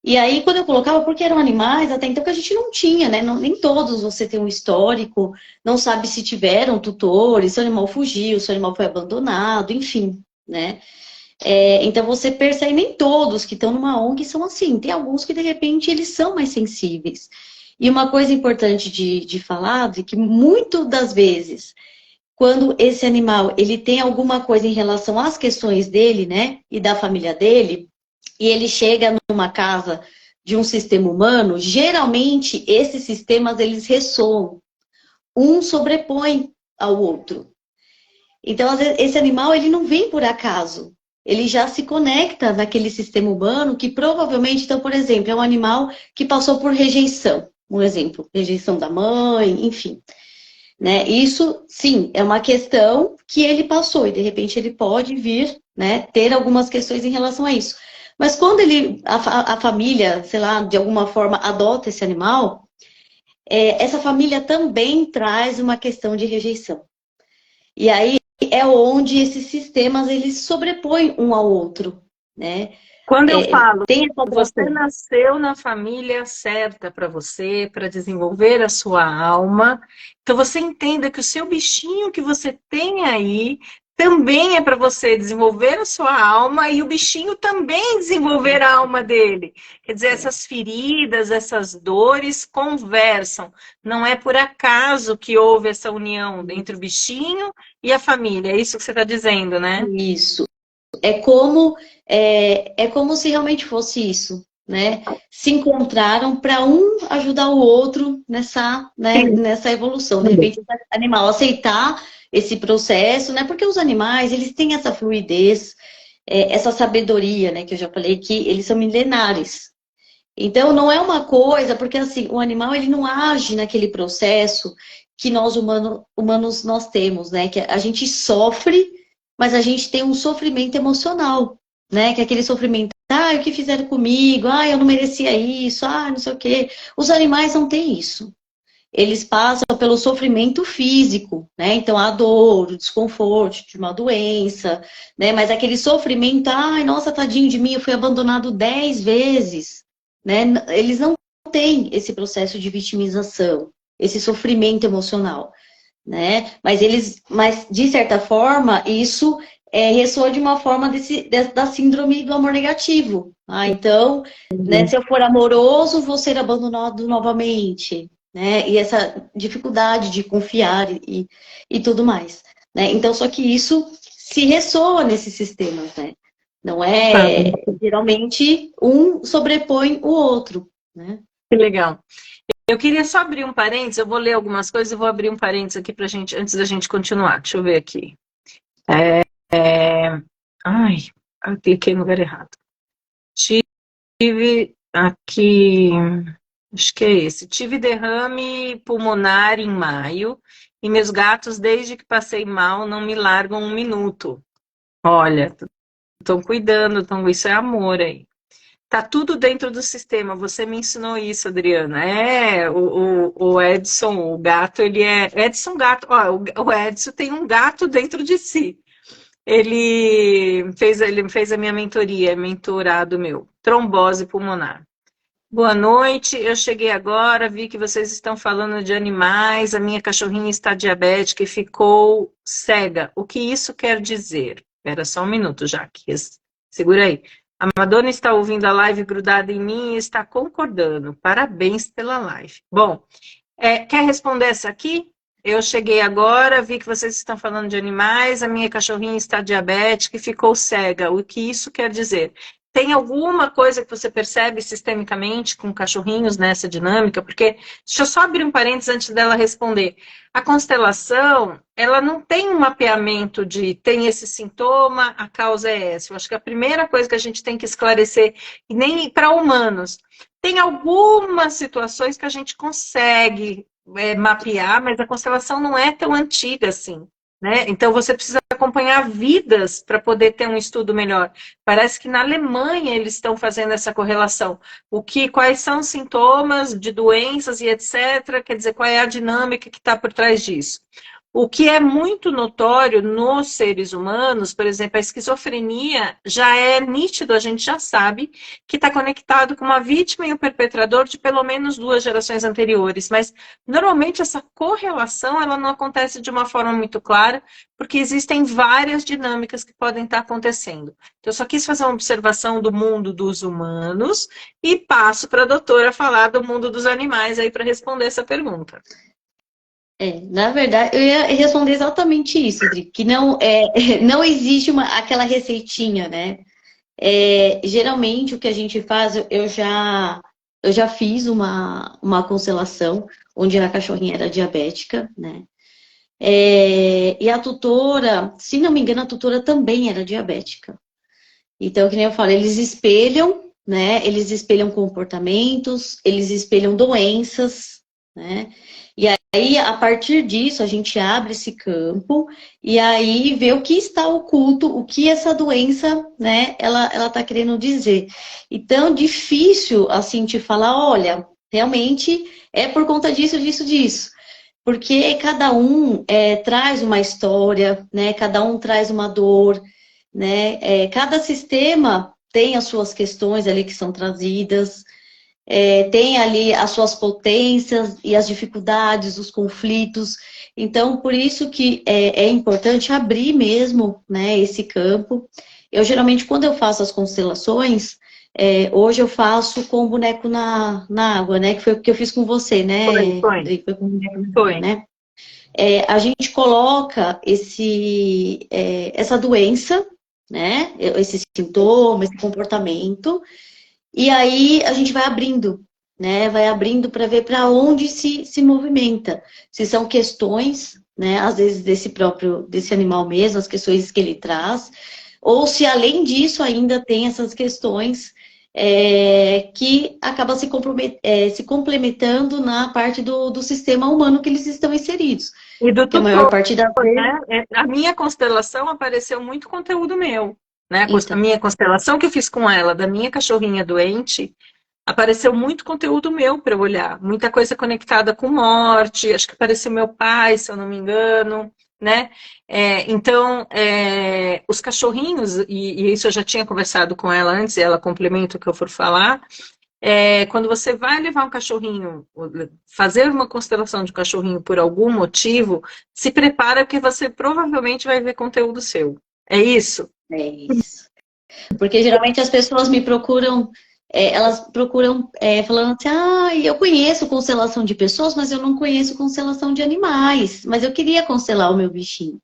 E aí, quando eu colocava, porque eram animais, até então que a gente não tinha, né? Nem todos você tem um histórico, não sabe se tiveram tutores, se o animal fugiu, se o animal foi abandonado, enfim, né? Então você percebe, nem todos que estão numa ONG são assim. Tem alguns que, de repente, eles são mais sensíveis. E uma coisa importante de falar é que, muito das vezes, quando esse animal ele tem alguma coisa em relação às questões dele, né? E da família dele, e ele chega numa casa de um sistema humano, geralmente esses sistemas eles ressoam, um sobrepõe ao outro. Então, às vezes, esse animal ele não vem por acaso. Ele já se conecta naquele sistema humano que provavelmente, então, por exemplo, é um animal que passou por rejeição, um exemplo, rejeição da mãe, enfim. Né? Isso, sim, é uma questão que ele passou e de repente ele pode vir, né, ter algumas questões em relação a isso. Mas quando a família, sei lá, de alguma forma adota esse animal, essa família também traz uma questão de rejeição. E aí é onde esses sistemas eles sobrepõem um ao outro, né? Quando eu falo, Tem essa você atração. nasceu na família certa para você, para desenvolver a sua alma, então você entenda que o seu bichinho que você tem aí também é para você desenvolver a sua alma e o bichinho também desenvolver a alma dele. Quer dizer, essas feridas, essas dores conversam. Não é por acaso que houve essa união entre o bichinho e a família. É isso que você está dizendo, né? Isso. É como se realmente fosse isso, né? Se encontraram para um ajudar o outro nessa, né, Sim. nessa evolução. De repente, o animal aceitar esse processo, né? Porque os animais, eles têm essa fluidez, essa sabedoria, né? Que eu já falei que eles são milenares. Então, não é uma coisa, porque assim, o animal, ele não age naquele processo que nós humanos nós temos, né? Que a gente sofre, mas a gente tem um sofrimento emocional, né? Que é aquele sofrimento, ah, o que fizeram comigo? Ah, eu não merecia isso, ah, não sei o quê. Os animais não têm isso. Eles passam pelo sofrimento físico, né? Então, a dor, o desconforto de uma doença, né? Mas aquele sofrimento, ai, nossa, tadinho de mim, eu fui abandonado 10 vezes, né? Eles não têm esse processo de vitimização, esse sofrimento emocional, né? Mas de certa forma, isso ressoa de uma forma da síndrome do amor negativo. Ah, então, né, se eu for amoroso, vou ser abandonado novamente, né? E essa dificuldade de confiar e tudo mais, né? Então, só que isso se ressoa nesses sistemas, né? Não Tá. é, geralmente, um sobrepõe o outro, né? Que legal. Eu queria só abrir um parênteses, eu vou ler algumas coisas e vou abrir um parênteses aqui pra gente, antes da gente continuar. Deixa eu ver aqui. Ai, eu cliquei no lugar errado. Tive aqui, acho que é esse. Tive derrame pulmonar em maio e meus gatos, desde que passei mal, não me largam um minuto. Olha, estão cuidando, isso é amor aí. Tá tudo dentro do sistema. Você me ensinou isso, Adriana. O Edson, o gato, ele é. Edson Gato, ó, o Edson tem um gato dentro de si. Ele fez a minha mentoria, é mentorado meu. Trombose pulmonar. Boa noite, eu cheguei agora, vi que vocês estão falando de animais. A minha cachorrinha está diabética e ficou cega. O que isso quer dizer? Espera só um minuto, Jaque. Segura aí. A Madonna está ouvindo a live grudada em mim e está concordando. Parabéns pela live. Bom, quer responder essa aqui? Eu cheguei agora, vi que vocês estão falando de animais, a minha cachorrinha está diabética e ficou cega. O que isso quer dizer? Tem alguma coisa que você percebe sistemicamente com cachorrinhos nessa dinâmica? Porque, deixa eu só abrir um parênteses antes dela responder. A constelação, ela não tem um mapeamento de tem esse sintoma, a causa é essa. Eu acho que a primeira coisa que a gente tem que esclarecer, e nem para humanos, tem algumas situações que a gente consegue mapear, mas a constelação não é tão antiga assim, né? Então você precisa acompanhar vidas para poder ter um estudo melhor. Parece que na Alemanha eles estão fazendo essa correlação. Quais são os sintomas de doenças e etc. Quer dizer, qual é a dinâmica que está por trás disso? O que é muito notório nos seres humanos, por exemplo, a esquizofrenia já é nítido, a gente já sabe que está conectado com uma vítima e um perpetrador de pelo menos 2 gerações anteriores, mas normalmente essa correlação ela não acontece de uma forma muito clara, porque existem várias dinâmicas que podem estar acontecendo. Então, eu só quis fazer uma observação do mundo dos humanos e passo para a doutora falar do mundo dos animais aí para responder essa pergunta. Na verdade, eu ia responder exatamente isso, Adri, que não, não existe aquela receitinha, né? Geralmente o que a gente faz, eu já fiz uma constelação onde a cachorrinha era diabética, né? E a tutora, se não me engano, a tutora também era diabética. Então, que nem eu falo, eles espelham, né? Eles espelham comportamentos, eles espelham doenças, né? E aí, a partir disso, a gente abre esse campo e aí vê o que está oculto, o que essa doença, né, ela tá querendo dizer. Então, difícil, assim, te falar, olha, realmente é por conta disso, disso, disso. Porque cada um traz uma história, né? Cada um traz uma dor, né? Cada sistema tem as suas questões ali que são trazidas, tem ali as suas potências e as dificuldades, os conflitos. Então, por isso que é importante abrir mesmo, né, esse campo. Eu, geralmente, quando eu faço as constelações, hoje eu faço com o boneco na água, né, que foi o que eu fiz com você, né, Foi. Rodrigo? Foi com o boneco na água, Foi. né? A gente coloca essa doença, né, esse sintoma, esse comportamento, e aí a gente vai abrindo, né? Vai abrindo para ver para onde se movimenta. Se são questões, né? Às vezes desse animal mesmo, as questões que ele traz, ou se além disso ainda tem essas questões que acabam se complementando na parte do sistema humano que eles estão inseridos. E do Que a maior tutor, parte das vezes. né? A minha constelação apareceu muito conteúdo meu, né? A Então, minha constelação que eu fiz com ela, da minha cachorrinha doente, apareceu muito conteúdo meu para eu olhar. Muita coisa conectada com morte, acho que apareceu meu pai, se eu não me engano, né? Então, os cachorrinhos, e isso eu já tinha conversado com ela antes, e ela complementa o que eu for falar. Quando você vai levar um cachorrinho, fazer uma constelação de cachorrinho por algum motivo, se prepara porque você provavelmente vai ver conteúdo seu. É isso? é isso. Porque geralmente as pessoas me procuram, elas procuram falando assim, eu conheço constelação de pessoas, mas eu não conheço constelação de animais, mas eu queria constelar o meu bichinho.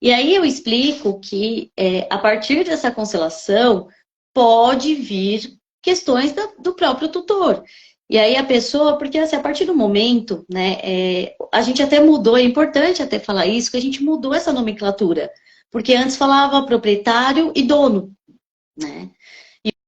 E aí eu explico que a partir dessa constelação pode vir questões do próprio tutor. E aí a pessoa, porque assim, a partir do momento, né, a gente até mudou, é importante até falar isso, que a gente mudou essa nomenclatura. Porque antes falava proprietário e dono, né?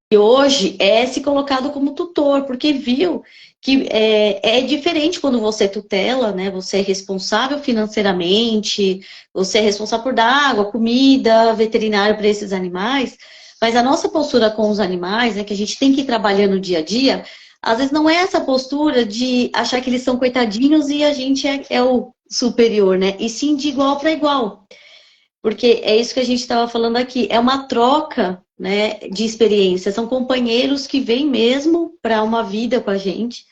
E hoje é se colocado como tutor, porque viu que é diferente quando você tutela, né? Você é responsável financeiramente, você é responsável por dar água, comida, veterinário para esses animais, mas a nossa postura com os animais, né, que a gente tem que ir trabalhando no dia a dia, às vezes não é essa postura de achar que eles são coitadinhos e a gente é o superior, né? E sim de igual para igual. Porque é isso que a gente estava falando aqui, é uma troca, né, de experiências. São companheiros que vêm mesmo para uma vida com a gente,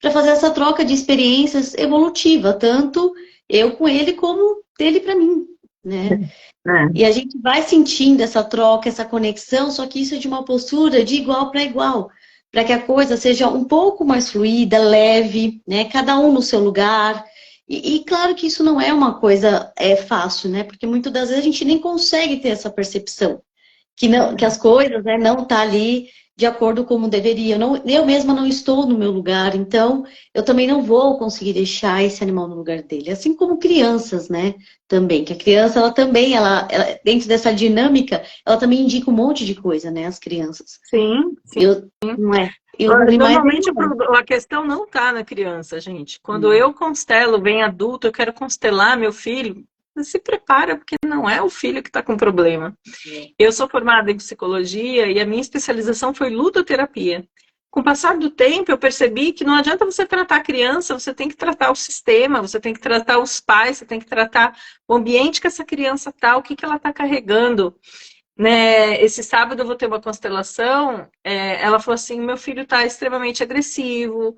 para fazer essa troca de experiências evolutiva, tanto eu com ele como dele para mim, né? E a gente vai sentindo essa troca, essa conexão, só que isso é de uma postura de igual para igual, para que a coisa seja um pouco mais fluida, leve, né? Cada um no seu lugar. E claro que isso não é uma coisa fácil, né? Porque muitas das vezes a gente nem consegue ter essa percepção que não, que as coisas, né, não tá ali de acordo como deveria. Eu mesma não estou no meu lugar, então eu também não vou conseguir deixar esse animal no lugar dele. Assim como crianças, né? Também, que a criança, ela também, dentro dessa dinâmica, ela também indica um monte de coisa, né? As crianças. Sim, sim. Não é? E os animais Normalmente não. a questão não está na criança, gente. Quando Hum. eu constelo, vem adulto, eu quero constelar meu filho, se prepara, porque não é o filho que está com problema. Eu sou formada em psicologia e a minha especialização foi ludoterapia. Com o passar do tempo, eu percebi que não adianta você tratar a criança, você tem que tratar o sistema, você tem que tratar os pais, você tem que tratar o ambiente que essa criança está, o que ela está carregando. Né, esse sábado eu vou ter uma constelação, ela falou assim, meu filho está extremamente agressivo,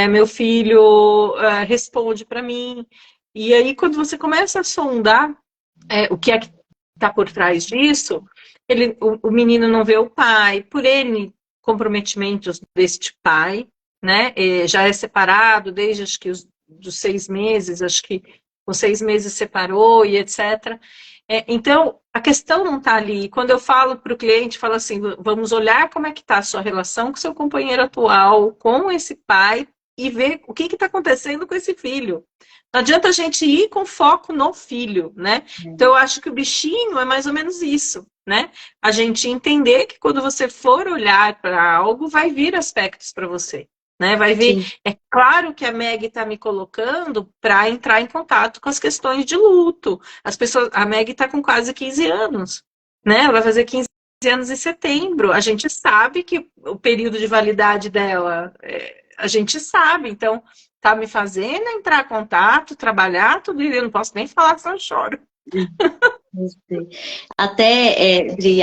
meu filho responde para mim, e aí quando você começa a sondar o que é que está por trás disso, o menino não vê o pai, por N comprometimentos deste pai, né, já é separado desde acho que dos 6 meses, acho que com 6 meses separou e etc., então, a questão não está ali. Quando eu falo para o cliente, falo assim, vamos olhar como é que está a sua relação com seu companheiro atual, com esse pai, e ver o que está acontecendo com esse filho. Não adianta a gente ir com foco no filho, né? Então, eu acho que o bichinho é mais ou menos isso, né? A gente entender que quando você for olhar para algo, vai vir aspectos para você, né? Vai vir. Sim. É claro que a Meg está me colocando para entrar em contato com as questões de luto. As pessoas, a Meg está com quase 15 anos, né? Ela vai fazer 15 anos em setembro. A gente sabe que o período de validade dela, a gente sabe, então tá me fazendo entrar em contato, trabalhar, tudo isso. Eu não posso nem falar, senão eu choro. Até, Dri,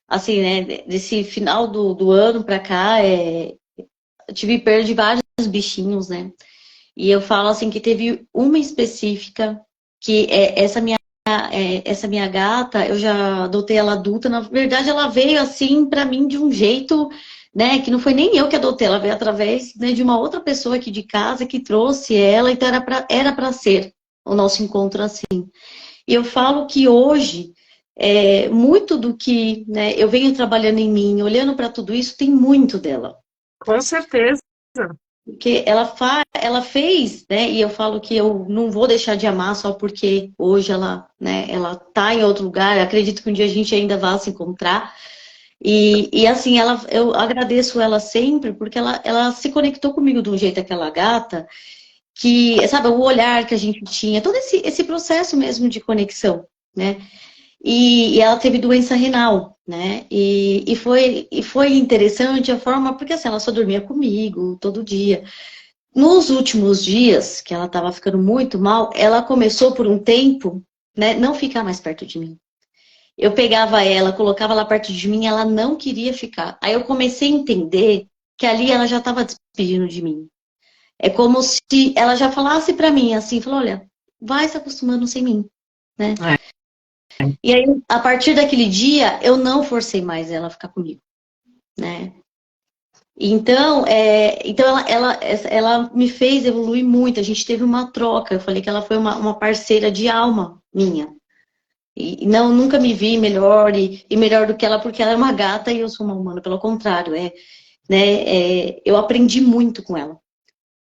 assim, né, desse final do ano pra cá, eu tive perda de vários bichinhos, né? E eu falo assim que teve uma específica que essa minha gata, eu já adotei ela adulta. Na verdade, ela veio assim pra mim de um jeito, né, que não foi nem eu que adotei, ela veio através, né, de uma outra pessoa aqui de casa que trouxe ela, então era para ser o nosso encontro assim. E eu falo que hoje muito do que, né, eu venho trabalhando em mim, olhando para tudo isso, tem muito dela. Com certeza. Porque ela fez, né? E eu falo que eu não vou deixar de amar só porque hoje ela, né, ela tá em outro lugar. Eu acredito que um dia a gente ainda vai se encontrar. E assim, eu agradeço ela sempre porque ela se conectou comigo de um jeito, aquela gata, que, sabe, o olhar que a gente tinha, todo esse processo mesmo de conexão, né? E ela teve doença renal, né? E foi interessante a forma, porque assim, ela só dormia comigo todo dia. Nos últimos dias, que ela estava ficando muito mal, ela começou por um tempo, né, não ficar mais perto de mim. Eu pegava ela, colocava ela perto de mim, ela não queria ficar. Aí eu comecei a entender que ali ela já estava despedindo de mim. É como se ela já falasse para mim assim, falou, olha, vai se acostumando sem mim, né? E aí, a partir daquele dia, eu não forcei mais ela a ficar comigo, né? Então, ela me fez evoluir muito. A gente teve uma troca. Eu falei que ela foi uma parceira de alma minha. E não, nunca me vi melhor e melhor do que ela, porque ela é uma gata e eu sou uma humana. Pelo contrário, eu aprendi muito com ela.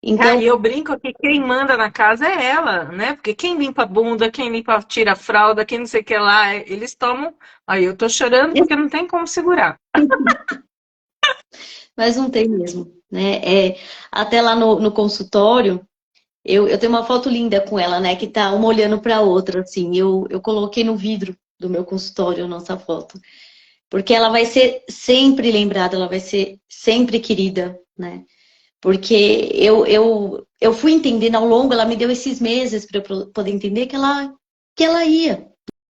E Então, eu brinco que quem manda na casa é ela, né? Porque quem limpa a bunda, quem limpa, tira a fralda, quem não sei o que lá, eles tomam. Aí eu tô chorando porque não tem como segurar. mas não tem mesmo, né? Até lá no consultório. Eu tenho uma foto linda com ela, né? Que tá uma olhando para a outra, assim. Eu coloquei no vidro do meu consultório a nossa foto. Porque ela vai ser sempre lembrada, ela vai ser sempre querida, né? Porque eu fui entendendo ao longo, ela me deu esses meses para eu poder entender que ela ia,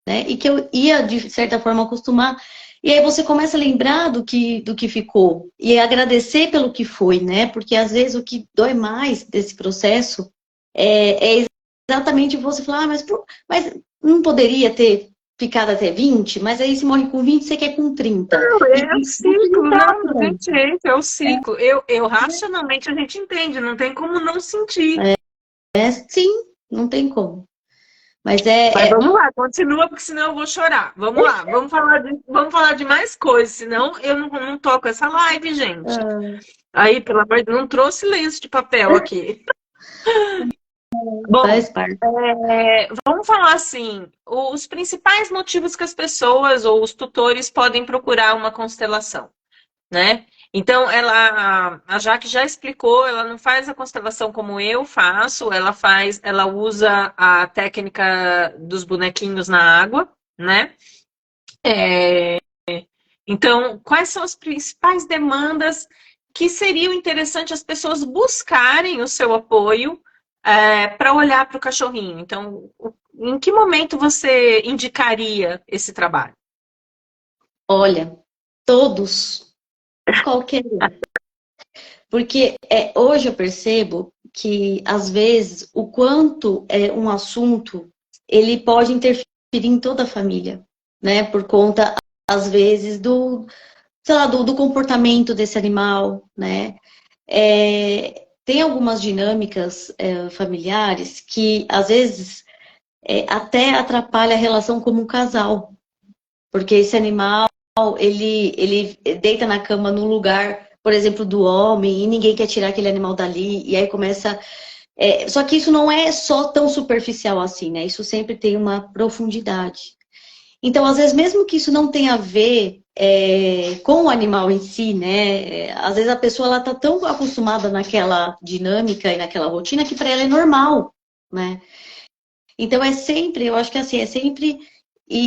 né? E que eu ia, de certa forma, acostumar. E aí você começa a lembrar do que ficou. E agradecer pelo que foi, né? Porque às vezes o que dói mais desse processo é exatamente você falar, mas não poderia ter ficado até 20, mas aí se morre com 20, você quer com 30. É o Não ciclo, dá, não tem jeito, é o ciclo. Racionalmente a gente entende, não tem como não sentir. sim, não tem como. Mas Mas vamos lá, continua, porque senão eu vou chorar. Vamos lá, vamos falar de mais coisas, senão eu não toco essa live, gente. Aí, pelo amor de Deus, não trouxe lenço de papel aqui. Bom, faz parte. vamos falar assim, os principais motivos que as pessoas ou os tutores podem procurar uma constelação, né? Então, a Jaque já explicou, ela não faz a constelação como eu faço, ela usa a técnica dos bonequinhos na água, né? Então, quais são as principais demandas que seriam interessantes as pessoas buscarem o seu apoio para olhar para o cachorrinho? Então, em que momento você indicaria esse trabalho? Olha, todos, qualquer um. Porque hoje eu percebo que, às vezes, o quanto um assunto ele pode interferir em toda a família, né? Por conta, às vezes, sei lá, do comportamento desse animal, né? Tem algumas dinâmicas familiares que, às vezes, até atrapalha a relação como um casal. Porque esse animal, ele deita na cama num lugar por exemplo, do homem, e ninguém quer tirar aquele animal dali, e aí começa... só que isso não é só tão superficial assim, né? Isso sempre tem uma profundidade. Então, às vezes, mesmo que isso não tenha a ver com o animal em si, né? Às vezes a pessoa ela tá tão acostumada naquela dinâmica e naquela rotina que para ela é normal, né? Então é sempre, eu acho que assim, é sempre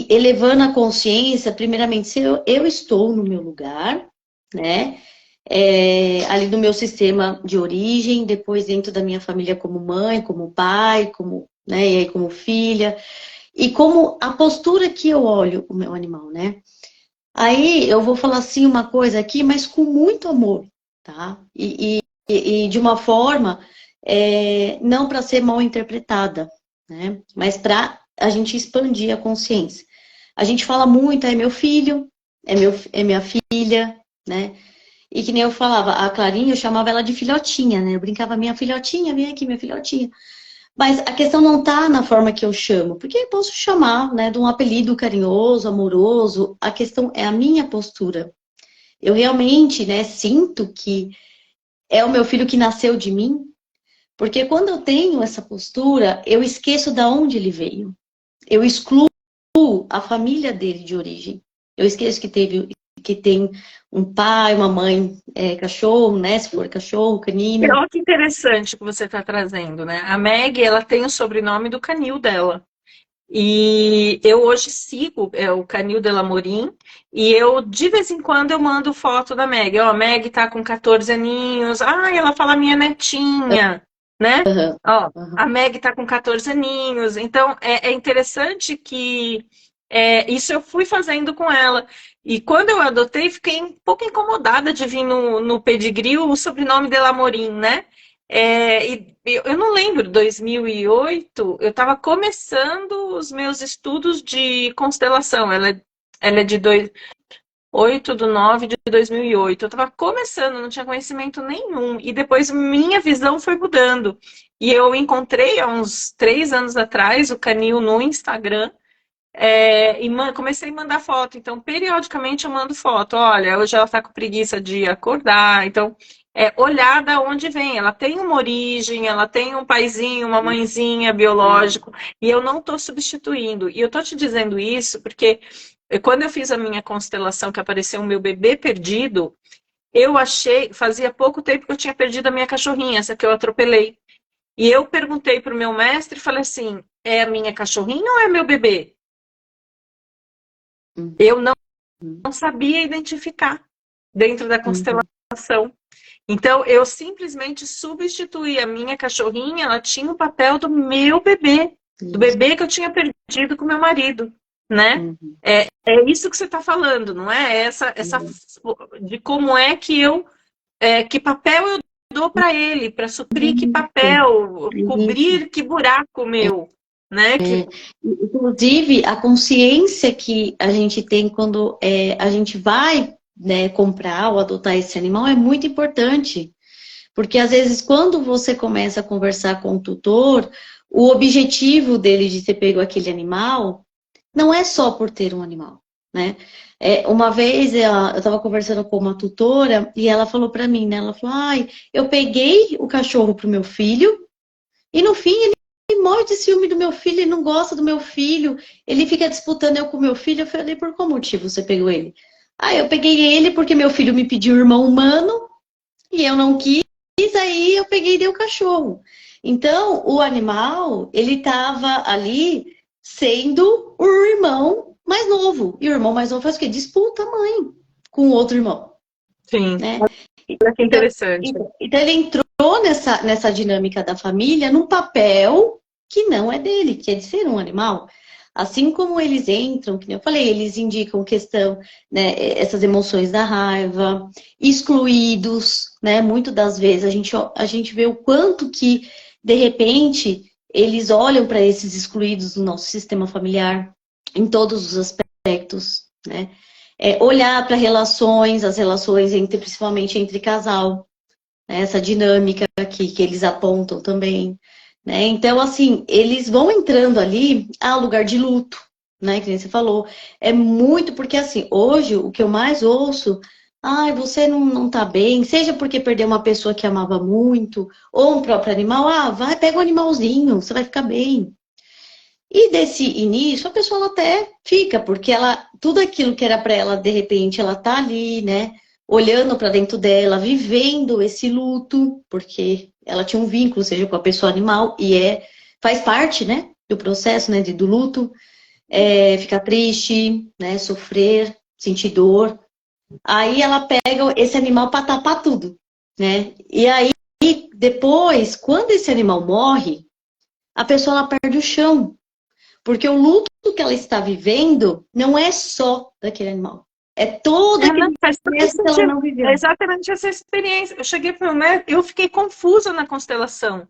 elevando a consciência, primeiramente, se eu estou no meu lugar, né? Ali no meu sistema de origem, depois dentro da minha família como mãe, como pai, como, né, e aí como filha, e como a postura que eu olho o meu animal, né? Aí eu vou falar assim uma coisa aqui, mas com muito amor, tá? E de uma forma não para ser mal interpretada, né? Mas para a gente expandir a consciência. A gente fala muito, é meu filho, é minha filha, né? E que nem eu falava, a Clarinha, eu chamava ela de filhotinha, né? Eu brincava, minha filhotinha, vem aqui, minha filhotinha. Mas a questão não tá na forma que eu chamo, porque eu posso chamar, né, de um apelido carinhoso, amoroso. A questão é a minha postura. Eu realmente, né, sinto que é o meu filho que nasceu de mim, porque quando eu tenho essa postura, eu esqueço de onde ele veio. Eu excluo a família dele de origem. Eu esqueço que tem um pai, uma mãe, cachorro, né? Se for cachorro, canino. Olha que interessante que você está trazendo, né? A Meg, ela tem o sobrenome do canil dela. E eu hoje sigo o Canil de Lamorim e eu, de vez em quando, eu mando foto da Meg. Ó, a Meg tá com 14 aninhos. Ah, ela fala minha netinha, né? Uhum, Ó, uhum. a Meg tá com 14 aninhos. Então, é interessante que isso eu fui fazendo com ela. E quando eu adotei, fiquei um pouco incomodada de vir no pedigree o sobrenome de Lamorim, né? E eu não lembro, 2008, eu estava começando os meus estudos de constelação. Ela é de 8 de 9 de 2008. Eu estava começando, não tinha conhecimento nenhum. E depois minha visão foi mudando. E eu encontrei há uns 3 anos atrás o Canil no Instagram. E comecei a mandar foto. Então, periodicamente eu mando foto. Olha, hoje ela está com preguiça de acordar. Então, olhar da onde vem. Ela tem uma origem, ela tem um paizinho, uma mãezinha biológico. E eu não estou substituindo. E eu estou te dizendo isso porque quando eu fiz a minha constelação, que apareceu o meu bebê perdido, eu achei, fazia pouco tempo que eu tinha perdido a minha cachorrinha, essa que eu atropelei. E eu perguntei para o meu mestre e falei assim: é a minha cachorrinha ou é meu bebê? Eu não sabia identificar dentro da Uhum. constelação. Então, eu simplesmente substituí a minha cachorrinha, ela tinha o papel do meu bebê, do Isso. bebê que eu tinha perdido com meu marido, né? Uhum. É isso que você está falando, não é? Essa Uhum. de como é que que papel eu dou para ele, para suprir que Isso. papel, Isso. cobrir que buraco meu, né? Inclusive, a consciência que a gente tem quando a gente vai, né, comprar ou adotar esse animal é muito importante. Porque às vezes, quando você começa a conversar com o tutor, o objetivo dele de ter pego aquele animal não é só por ter um animal, né? Uma vez eu estava conversando com uma tutora e ela falou para mim, né? Ela falou: ai, eu peguei o cachorro pro meu filho e no fim ele morre de ciúme do meu filho, ele não gosta do meu filho, ele fica disputando eu com o meu filho. Eu falei: por qual motivo você pegou ele? Ah, eu peguei ele porque meu filho me pediu um irmão humano e eu não quis, aí eu peguei e dei o cachorro. Então, o animal, ele estava ali sendo o irmão mais novo. E o irmão mais novo faz o quê? Disputa a mãe com o outro irmão, Sim, né? olha que Então, interessante. então ele entrou nessa dinâmica da família num papel que não é dele, que é de ser um animal. Assim como eles entram, que nem eu falei, eles indicam questão, né, essas emoções da raiva, excluídos, né? Muitas das vezes a gente vê o quanto que, de repente, eles olham para esses excluídos do nosso sistema familiar, em todos os aspectos, né? Olhar para relações, as relações principalmente entre casal, né? Essa dinâmica aqui que eles apontam também, né? Então, assim, eles vão entrando ali a lugar de luto, né? Que nem você falou. É muito, porque assim, hoje o que eu mais ouço Ai, você não tá bem, seja porque perdeu uma pessoa que amava muito, ou um próprio animal, vai, pega um animalzinho, você vai ficar bem. E desse início, a pessoa ela até fica, porque ela, tudo aquilo que era para ela, de repente, ela tá ali, né, olhando para dentro dela, vivendo esse luto, porque ela tinha um vínculo, seja com a pessoa animal, e faz parte, né, do processo, né, do luto, ficar triste, né, sofrer, sentir dor. Aí ela pega esse animal para tapar tudo, né? E aí, depois, quando esse animal morre, a pessoa ela perde o chão. Porque o luto que ela está vivendo não é só daquele animal. É todo Não, aquele faz todo processo que ela sentido. não É viveu. exatamente essa experiência. Eu cheguei para o médico, eu fiquei confusa na constelação.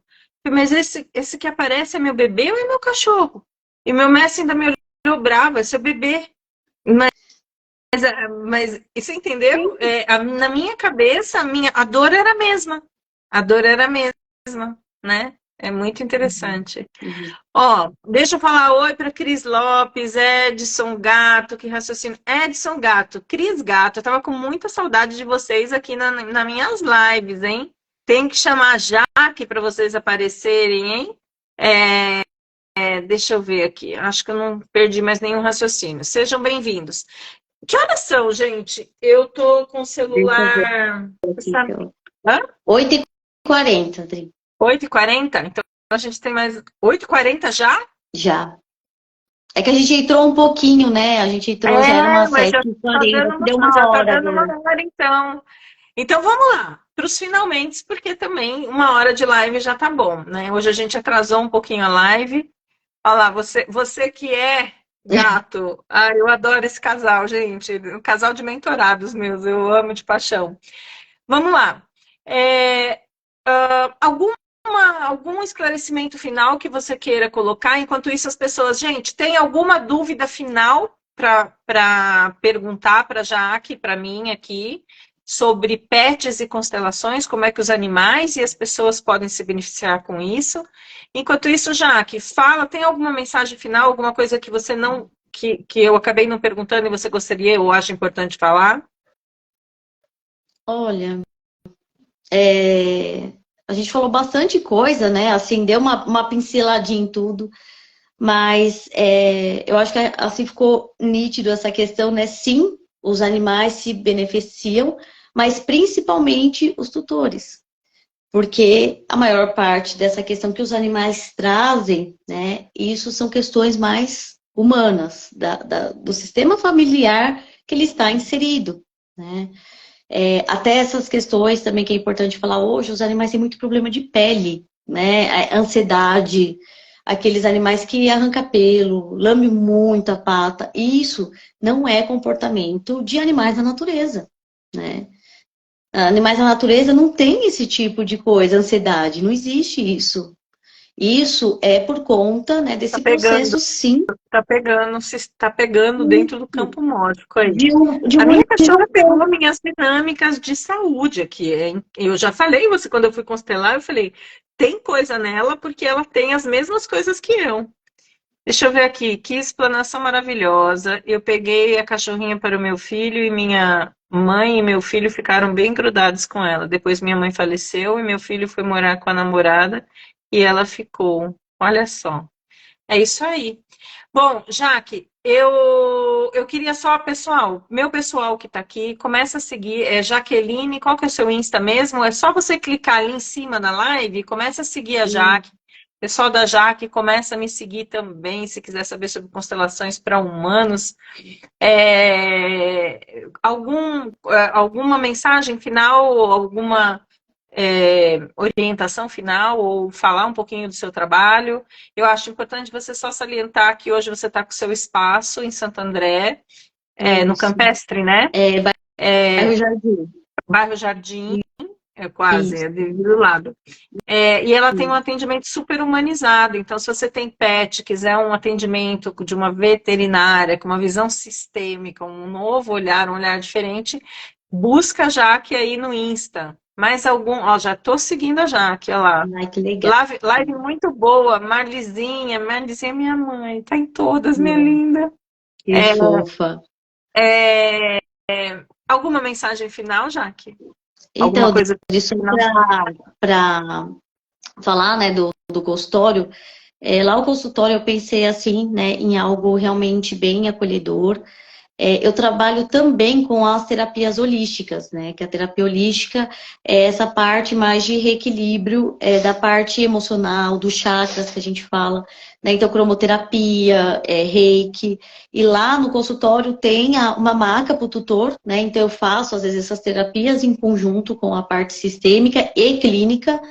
Mas esse que aparece é meu bebê ou é meu cachorro? E meu mestre ainda me olhou bravo, é seu bebê. Mas você entendeu? Sim. Na minha cabeça, a dor era a mesma. A dor era a mesma, né? É muito Uhum, interessante. uhum. Ó, deixa eu falar oi para Cris Lopes, Edson Gato, que raciocínio. Edson Gato, Cris Gato, eu tava com muita saudade de vocês aqui nas minhas lives, hein? Tem que chamar a Jaque para vocês aparecerem, hein? Deixa eu ver aqui, acho que eu não perdi mais nenhum raciocínio. Sejam bem-vindos. Que horas são, gente? Eu tô com o Deixa eu ver celular. aqui. Sabe? Hã? 8h40, Adri. 8h40? Então a gente tem mais. 8h40 já? Já. É que a gente entrou um pouquinho, né? A gente entrou, já era É, umas mas sete h 40 deu já uma tá hora dando uma agora. hora, então. Então vamos lá, para os finalmente, porque também uma hora de live já tá bom, né? Hoje a gente atrasou um pouquinho a live. Olha lá, você que é gato. Ah, eu adoro esse casal, gente. Um casal de mentorados meus, eu amo de paixão. Vamos lá. É, algum esclarecimento final que você queira colocar? Enquanto isso, as pessoas, gente, tem alguma dúvida final para perguntar para a Jaque, para mim aqui, sobre pets e constelações, como é que os animais e as pessoas podem se beneficiar com isso? Enquanto isso, Jaque, fala, tem alguma mensagem final, alguma coisa que você não, que eu acabei não perguntando e você gostaria ou acha importante falar? Olha, a gente falou bastante coisa, né? Assim, deu uma pinceladinha em tudo. Mas eu acho que assim ficou nítido essa questão, né? Sim, os animais se beneficiam, mas principalmente os tutores. Porque a maior parte dessa questão que os animais trazem, né? Isso são questões mais humanas, do sistema familiar que ele está inserido, né? Até essas questões também que é importante falar hoje, os animais têm muito problema de pele, né? A ansiedade, aqueles animais que arrancam pelo, lame muito a pata. Isso não é comportamento de animais da natureza, né? Animais da natureza não tem esse tipo de coisa, ansiedade, não existe isso. Isso é por conta, né, Tá desse pegando. processo, sim, Se está pegando dentro do campo mórfico aí. de A um minha cachorra pegou animal. minhas dinâmicas de saúde aqui, hein? Eu já falei, você quando eu fui constelar, eu falei, tem coisa nela porque ela tem as mesmas coisas que eu. Deixa eu ver aqui, que explanação maravilhosa. Eu peguei a cachorrinha para o meu filho e minha mãe e meu filho ficaram bem grudados com ela. Depois minha mãe faleceu e meu filho foi morar com a namorada e ela ficou. Olha só. É isso aí. Bom, Jaque, eu queria só, pessoal, meu pessoal que está aqui, começa a seguir, Jaqueline, qual que é o seu Insta mesmo? É só você clicar ali em cima da live, começa a seguir a Jaque. Pessoal da Jaque, começa a me seguir também, se quiser saber sobre constelações para humanos. Alguma mensagem final, alguma orientação final ou falar um pouquinho do seu trabalho. Eu acho importante você só salientar que hoje você está com o seu espaço em Santo André, no Isso. Campestre, né? Bairro Jardim. Bairro Jardim, quase, Isso. do lado. E ela tem um Isso. atendimento super humanizado. Então, se você tem pet, quiser um atendimento de uma veterinária com uma visão sistêmica, um novo olhar, um olhar diferente, busca a Jaque aí no Insta. Mais algum? Ó, já estou seguindo a Jaque, olha lá. Ai, que legal. Live muito boa, Marlizinha é minha mãe, tá em todas, minha linda. Que fofa. Alguma mensagem final, Jaque? Alguma Então, coisa isso final? para falar, né, do consultório, lá o consultório eu pensei assim, né, em algo realmente bem acolhedor. Eu trabalho também com as terapias holísticas, né? Que a terapia holística é essa parte mais de reequilíbrio da parte emocional, dos chakras que a gente fala, né? Então, cromoterapia, reiki. E lá no consultório tem uma maca para o tutor, né? Então, eu faço, às vezes, essas terapias em conjunto com a parte sistêmica e clínica,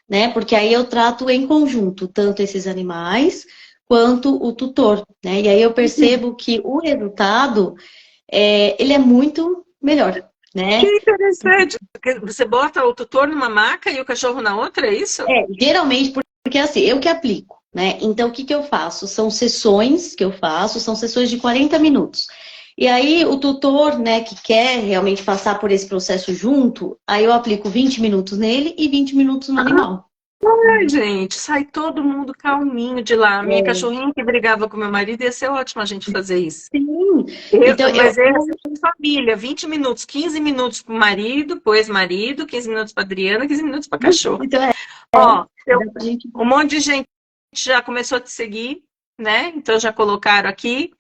né? Porque aí eu trato em conjunto tanto esses animais quanto o tutor, né? E aí eu percebo que o resultado, ele é muito melhor, Que né? interessante. Você bota o tutor numa maca e o cachorro na outra, é isso? Geralmente, porque assim, eu que aplico, né? Então, o que que eu faço? São sessões que eu faço, são sessões de 40 minutos. E aí, o tutor, né, que quer realmente passar por esse processo junto, aí eu aplico 20 minutos nele e 20 minutos no animal. Ai, gente, sai todo mundo calminho de lá. Minha cachorrinha que brigava com meu marido, ia ser ótimo a gente fazer isso. Sim. Então, Mas é assim, família, 20 minutos, 15 minutos para o marido, pro ex-marido, 15 minutos para Adriana, 15 minutos para cachorro. então Ó, dá pra gente... um monte de gente já começou a te seguir, né? Então já colocaram aqui.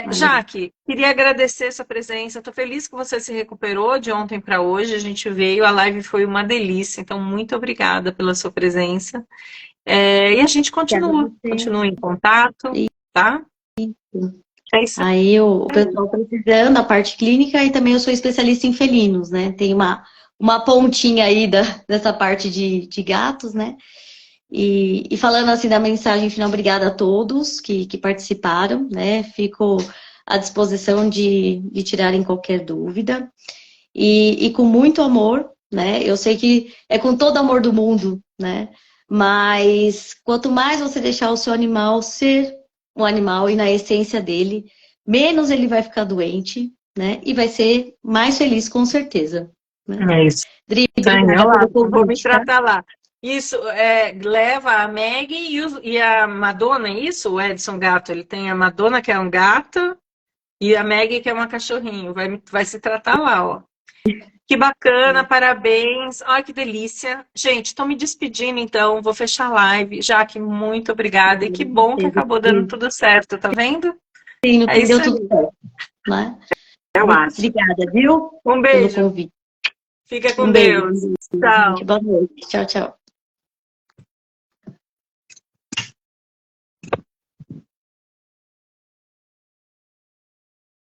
Jaque, queria agradecer essa presença. Estou feliz que você se recuperou de ontem para hoje. A gente veio, a live foi uma delícia. Então, muito obrigada pela sua presença. E a gente continua em contato, tá? É isso. Aí o pessoal precisando, a parte clínica, e também eu sou especialista em felinos, né? Tem uma pontinha aí dessa parte de gatos, né? E falando assim da mensagem final, obrigada a todos que participaram, né? Fico à disposição de tirarem qualquer dúvida. E com muito amor, né? Eu sei que é com todo amor do mundo, né? Mas quanto mais você deixar o seu animal ser um animal e na essência dele, menos ele vai ficar doente, né? E vai ser mais feliz, com certeza. Né? É isso. Dri, obrigada pelo Vou me convite, tá? tratar lá. Isso, leva a Meg e a Madonna, é isso? O Edson Gato, ele tem a Madonna, que é um gato, e a Meg, que é uma cachorrinho. Vai se tratar lá, ó. Que bacana, parabéns. Ai, que delícia. Gente, estou me despedindo, então. Vou fechar a live. Jaque, muito obrigada. E que bom que acabou dando tudo certo, tá vendo? Sim, no É fim isso deu aí. tudo certo. Né? Eu acho. Obrigada, viu? Um Pelo beijo. convite. Fica com Um beijo. Deus. Tchau. Boa noite. Tchau, tchau.